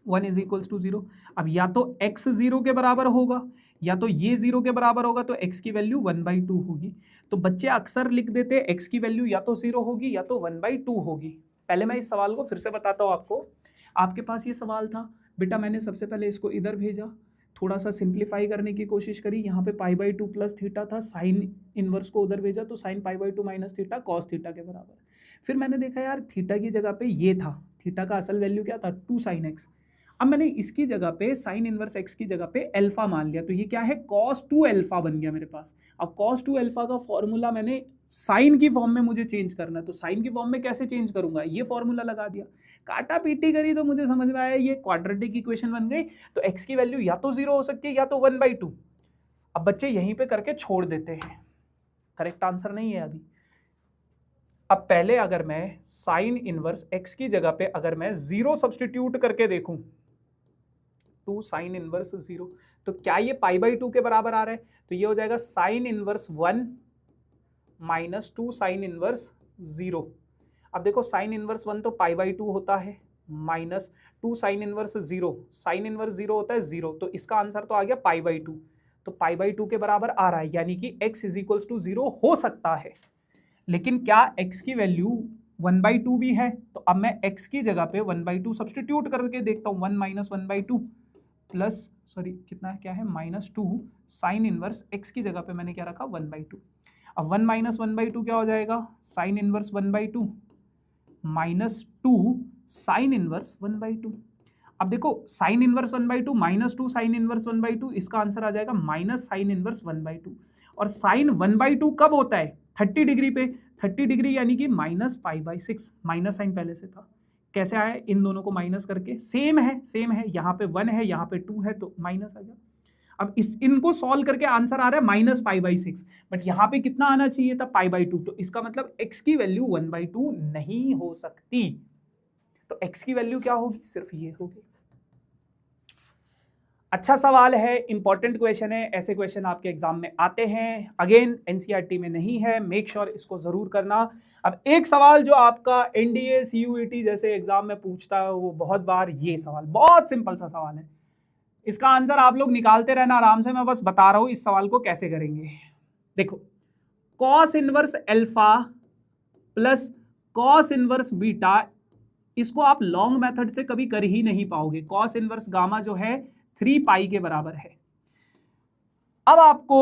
1 is equals to 0। अब या तो x 0 के बराबर होगा, या तो ये 0 के बराबर होगा, तो x की वैल्यू 1/2 होगी। तो बच्चे अक्सर लिख देते हैं x की वैल्यू या तो 0 होगी या तो 1/2 होगी। पहले मैं इस सवाल को फिर से बताता हूँ आपको। आपके पास ये सवाल था बेटा, मैंने सबसे पहले इसको इधर भेजा, थोड़ा सा सिंप्लीफाई करने की कोशिश करी, यहाँ पे π/2 प्लस थीटा था, साइन इनवर्स को उधर भेजा, तो sine π/2 minus theta cos theta के बराबर। फिर मैंने देखा यार थीटा की जगह पे ये था, थीटा का असल वैल्यू क्या था, 2 साइन एक्स। अब मैंने इसकी जगह पे साइन इनवर्स एक्स की जगह पे अल्फा मान लिया, तो ये क्या है, cos 2 अल्फा बन गया मेरे पास। अब cos 2 अल्फा का फॉर्मूला मैंने साइन की फॉर्म में मुझे चेंज करना है, तो साइन की फॉर्म में कैसे चेंज करूंगा, ये फॉर्मूला लगा दिया, काटा पीटी करी, तो मुझे समझ में आया ये क्वाड्रेटिक इक्वेशन बन गई। तो x की वैल्यू या तो 0 हो सकती है या तो 1/2। अब बच्चे यहीं पे करके छोड़ देते हैं, करेक्ट आंसर नहीं है अभी। अब पहले अगर मैं साइन इनवर्स x की जगह पे अगर मैं 0 सब्सटीट्यूट करके देखूं, 2 साइन इनवर्स 0, तो क्या ये π/2 के बराबर आ रहा है, तो ये हो जाएगा sine inverse 1 minus 2 sine inverse 0। अब देखो साइन इनवर्स 1 तो π/2 होता है, minus 2 sine inverse 0, sine inverse 0 होता है 0, तो इसका आंसर तो आ गया π/2, तो π/2 के बराबर आ रहा है, यानी कि x इज इक्वल्स टू 0 हो सकता है। लेकिन क्या x की वैल्यू 1/2 भी है, तो अब मैं x की जगह पे 1/2 सब्सटीट्यूट करके देखता हूँ, 1 माइनस 1/2 प्लस कितना है, क्या है, माइनस 2 साइन इनवर्स x की जगह पे मैंने क्या रखा, 1/2। अब 1 माइनस 1/2 क्या हो जाएगा, sine inverse 1/2 minus 2 sine inverse 1/2। अब देखो sine inverse 1/2 minus 2 sine inverse 1/2, इसका आंसर आ जाएगा माइनस साइन इनवर्स 1/2। और साइन 1/2 कब होता है, 30 डिग्री पे, 30 डिग्री यानी कि माइनस π/6, माइनस साइन पहले से था, कैसे आया, इन दोनों को माइनस करके, सेम है, यहाँ पे 1 है, यहाँ पे 2 है, तो माइनस आ गया। अब इनको सॉल्व करके आंसर आ रहा है माइनस π/6, बट यहाँ पे कितना आना चाहिए था, π/2, तो इसका मतलब x की वैल्यू 1/2 नहीं हो सकती। तो x की वैल्यू क्या होगी, सिर्फ ये होगी। अच्छा सवाल है, इंपॉर्टेंट क्वेश्चन है, ऐसे क्वेश्चन आपके एग्जाम में आते हैं, अगेन एनसीईआरटी में नहीं है, मेक श्योर इसको जरूर करना। अब एक सवाल जो आपका एनडीए सीयूईटी जैसे एग्जाम में पूछता है, वो बहुत बार ये सवाल, बहुत सिंपल सा सवाल है, इसका आंसर आप लोग निकालते रहना आराम से, मैं बस बता रहा हूं इस सवाल को कैसे करेंगे। देखो, cos inverse alpha plus cos inverse beta, इसको आप लॉन्ग मेथड से कभी कर ही नहीं पाओगे। कॉस इनवर्स गामा जो है 3 पाई के बराबर है। अब आपको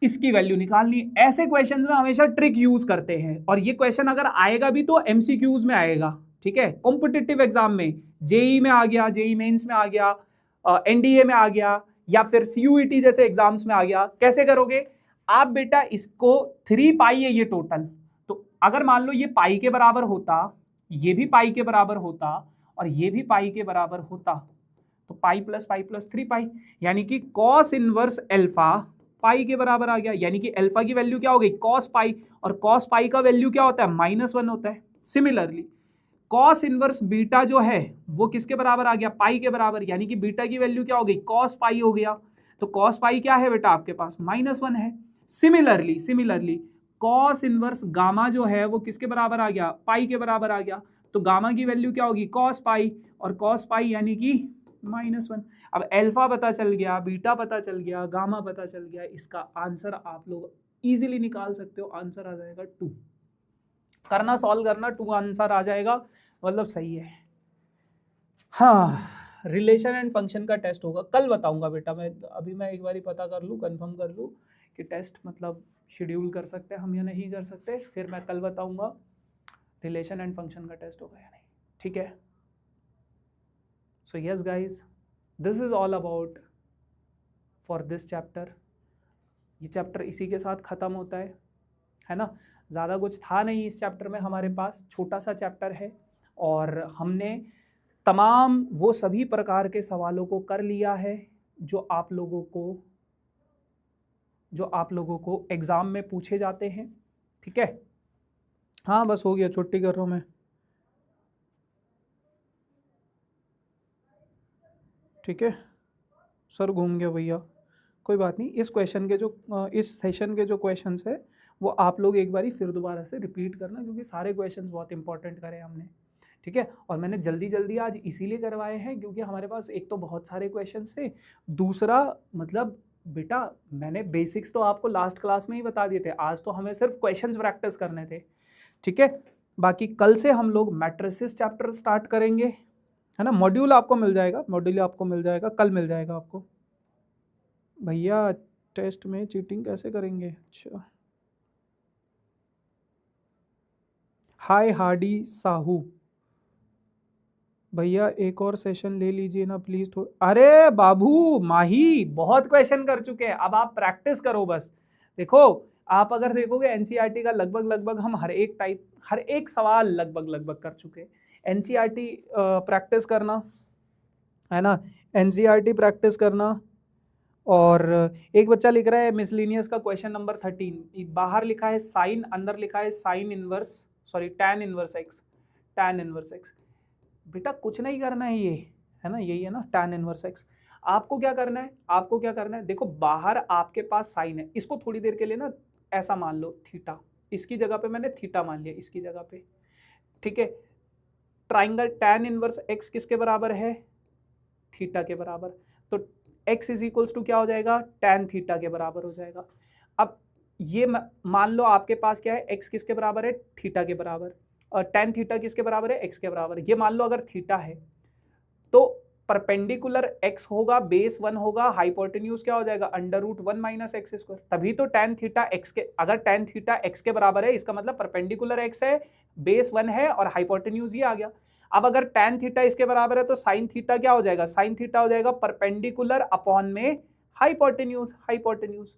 इसकी वैल्यू निकालनी। ऐसे क्वेश्चन में हमेशा ट्रिक यूज करते हैं, और ये क्वेश्चन अगर आएगा भी तो एमसीक्यूज में आएगा, ठीक है, कॉम्पिटिटिव एग्जाम में, जेई में आ गया, जेई मेंस में आ गया, एनडीए में आ गया, या फिर सीयूईटी जैसे एग्जाम्स में आ गया। कैसे करोगे आप बेटा, इसको 3 पाई है ये टोटल, तो अगर मान लो ये पाई के बराबर होता, ये भी पाई के बराबर होता, और ये भी पाई के बराबर होता, तो पाई प्लस 3 पाई, यानी कि कॉस इनवर्स अल्फा पाई के बराबर आ गया, यानी कि अल्फा की वैल्यू क्या हो गई कॉस पाई, और कॉस पाई का वैल्यू क्या होता है -1 होता है। सिमिलरली कॉस इनवर्स बीटा जो है वो किसके बराबर आ गया, पाई के बराबर, यानी कि बीटा की वैल्यू क्या हो गई कॉस पाई हो गया, तो कॉस पाई क्या है बेटा आपके पास -1 है। सिमिलरली कॉस इनवर्स गामा जो है वो किसके बराबर आ गया, पाई के बराबर आ गया, तो गामा की वैल्यू क्या होगी कॉस पाई, और कॉस पाई यानी कि -1। अब अल्फा पता चल गया, बीटा पता चल गया, गामा पता चल गया, इसका आंसर आप लोग इजीली निकाल सकते हो, आंसर आ जाएगा 2। करना सॉल्व करना 2 आंसर आ जाएगा, मतलब सही है। हाँ, रिलेशन एंड फंक्शन का टेस्ट होगा कल, बताऊंगा बेटा मैं, अभी मैं एक बार पता कर लूँ, कंफर्म कर लूँ कि टेस्ट मतलब शेड्यूल कर सकते हैं हम या नहीं कर सकते, फिर मैं कल बताऊंगा रिलेशन एंड फंक्शन का टेस्ट होगा या नहीं, ठीक है। So yes guys, this is all about for this chapter. ये चैप्टर इसी के साथ ख़त्म होता है ना, ज़्यादा कुछ था नहीं इस चैप्टर में हमारे पास, छोटा सा चैप्टर है, और हमने तमाम वो सभी प्रकार के सवालों को कर लिया है जो आप लोगों को एग्ज़ाम में पूछे जाते हैं, ठीक है। हाँ बस हो गया, छुट्टी कर रहा हूँ मैं, ठीक है। सर घूम गया भैया, कोई बात नहीं। इस क्वेश्चन के जो इस सेशन के जो क्वेश्चंस है वो आप लोग एक बारी फिर दोबारा से रिपीट करना, क्योंकि सारे क्वेश्चंस बहुत इंपॉर्टेंट करे हमने, ठीक है। और मैंने जल्दी जल्दी आज इसीलिए करवाए हैं क्योंकि हमारे पास एक तो बहुत सारे क्वेश्चंस थे, दूसरा मतलब बेटा मैंने बेसिक्स तो आपको लास्ट क्लास में ही बता दिए थे, आज तो हमें सिर्फ क्वेश्चंस प्रैक्टिस करने थे, ठीक है। बाकी कल से हम लोग मैट्रिसेस चैप्टर स्टार्ट करेंगे, है ना। मॉड्यूल आपको मिल जाएगा, कल मिल जाएगा आपको। भैया टेस्ट में चीटिंग कैसे करेंगे, अच्छा। हाय हार्डी साहू, भैया एक और सेशन ले लीजिए ना प्लीज। अरे बाबू माही बहुत क्वेश्चन कर चुके हैं, अब आप प्रैक्टिस करो बस। देखो आप अगर देखोगे एनसीईआरटी का लगभग हम हर एक सवाल लगभग कर चुके हैं। एनसीईआरटी प्रैक्टिस करना, है ना, एनसीईआरटी प्रैक्टिस करना। और एक बच्चा लिख रहा है मिसलिनियस का क्वेश्चन नंबर 13, बाहर लिखा है साइन, अंदर लिखा है tan इनवर्स एक्स। बेटा कुछ नहीं करना है, ये है ना, यही है ना tan इनवर्स एक्स। आपको क्या करना है, देखो बाहर आपके पास साइन है, इसको थोड़ी देर के लिए ना ऐसा मान लो थीटा, इसकी जगह पे मैंने थीटा मान लिया, इसकी जगह पे, ठीक है। ट्राइंगल tan इनवर्स एक्स किसके बराबर है, थीटा के बराबर, तो x इज इक्वल्स टू क्या हो जाएगा, tan थीटा के बराबर हो जाएगा। अब ये मान लो आपके पास क्या है, x किसके बराबर है, थीटा के बराबर, और tan थीटा किसके बराबर है, x के बराबर। ये मान लो अगर थीटा है तो परपेंडिकुलर x होगा, बेस 1 होगा, हाइपोटेन्यूज क्या हो जाएगा, √1 - x²। तभी तो tan थीटा x के, अगर tan थीटा x के बराबर है इसका मतलब परपेंडिकुलर x है, बेस 1 है, और हाइपोटेन्यूज ये आ गया। अब अगर tan थीटा इसके बराबर है तो sin थीटा क्या हो जाएगा, sin थीटा हो जाएगा परपेंडिकुलर अपॉन में हाइपोटेन्यूज।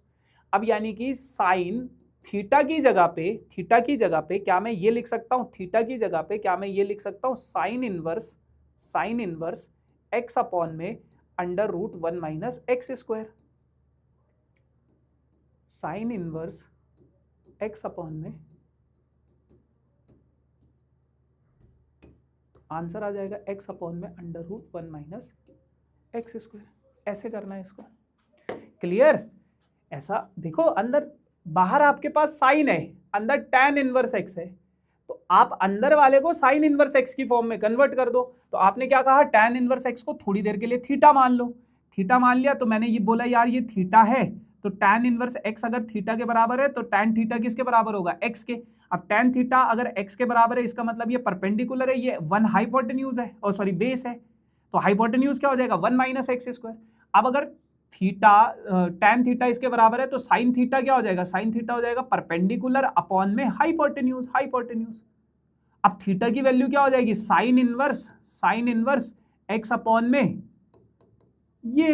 अब यानी कि sin थीटा की जगह पे क्या मैं ये लिख सकता हूं, थीटा की जगह पे क्या मैं ये लिख सकता हूं, साइन इनवर्स x अपॉन में √1 - x²। Sine inverse x upon में, आंसर आ जाएगा x अपॉन में √1 - x²। ऐसे करना है इसको, क्लियर। ऐसा देखो, अंदर बाहर आपके पास साइन है, अंदर tan इनवर्स x है, तो आप अंदर वाले को साइन इनवर्स x की फॉर्म में कन्वर्ट कर दो। तो आपने क्या कहा, tan इनवर्स x को थोड़ी देर के लिए थीटा मान लो, थीटा मान लिया तो मैंने ये बोला यार ये थीटा है, तो tan इनवर्स x अगर थीटा के बराबर है तो tan थीटा किसके बराबर होगा, x के। अब tan थीटा अगर x के बराबर है इसका मतलब ये परपेंडिकुलर है, ये 1 हाइपोटेन्यूज है, और सॉरी बेस है, तो हाइपोटेन्यूज क्या हो जाएगा 1 - x²। अब अगर थीटा tan थीटा इसके बराबर है, तो साइन थीटा क्या हो जाएगा, साइन थीटा हो जाएगा परपेंडिकुलर अपॉन में हाइपोटेन्यूज, हाइपोटेन्यूज। अब थीटा की वैल्यू क्या हो जाएगी, साइन इनवर्स एक्स अपॉन में ये।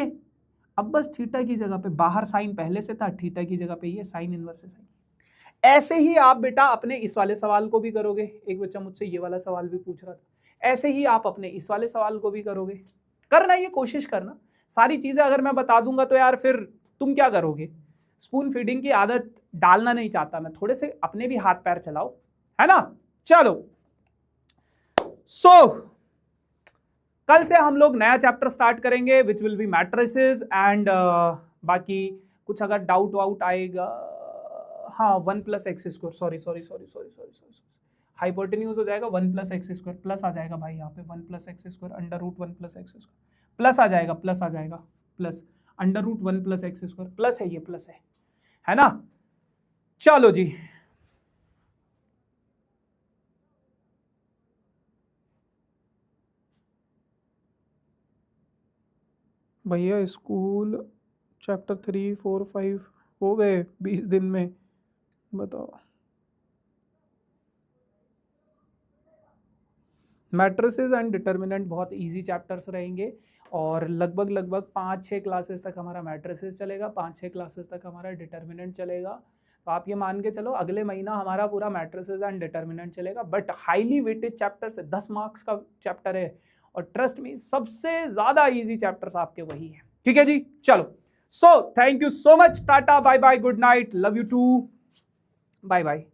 अब बस थीटा की जगह पे, बाहर साइन पहले से था, थीटा की जगह पे ये साइन इनवर्स है साइन। ऐसे ही आप बेटा अपने इस वाले सवाल को भी करोगे। एक बच्चा मुझसे ये वाला सवाल भी पूछ रहा था, ऐसे ही आप अपने इस वाले सवाल को भी करोगे। करना, ये कोशिश करना। सारी चीजें अगर मैं बता दूंगा तो यार फिर तुम क्या करोगे। स्पून फीडिंग की आदत डालना नहीं चाहता मैं, थोड़े से अपने भी हाथ पैर चलाओ, है ना। चलो कल से हम लोग नया चैप्टर स्टार्ट करेंगे which will be matrices and बाकी कुछ अगर डाउट वाउट आएगा, हाँ 1 + x², सॉरी हाइपोटेन्यूज हो जाएगा 1 + x², प्लस आ जाएगा भाई यहाँ पे 1 + x² √1 + x², प्लस आ जाएगा प्लस √1 + x², प्लस है, ये प्लस है ना। चलो जी, भैया स्कूल चैप्टर 3, 4, 5 हो गए 20 दिन में, बताओ। मैट्रिसेस एंड डिटर्मिनेंट बहुत इजी चैप्टर्स रहेंगे और लगभग 5-6 क्लासेस तक हमारा मैट्रिसेस चलेगा, 5-6 क्लासेस तक हमारा डिटर्मिनेंट चलेगा। तो आप ये मान के चलो अगले महीना हमारा पूरा मैट्रिसेस एंड डिटर्मिनेंट चलेगा। बट हाईली वेटेड चैप्टर से 10 मार्क्स का चैप्टर है और ट्रस्ट मी सबसे ज्यादा इजी चैप्टर्स आपके वही है। ठीक है जी, चलो so thank you so much, tata bye bye, good night, love you too, bye bye.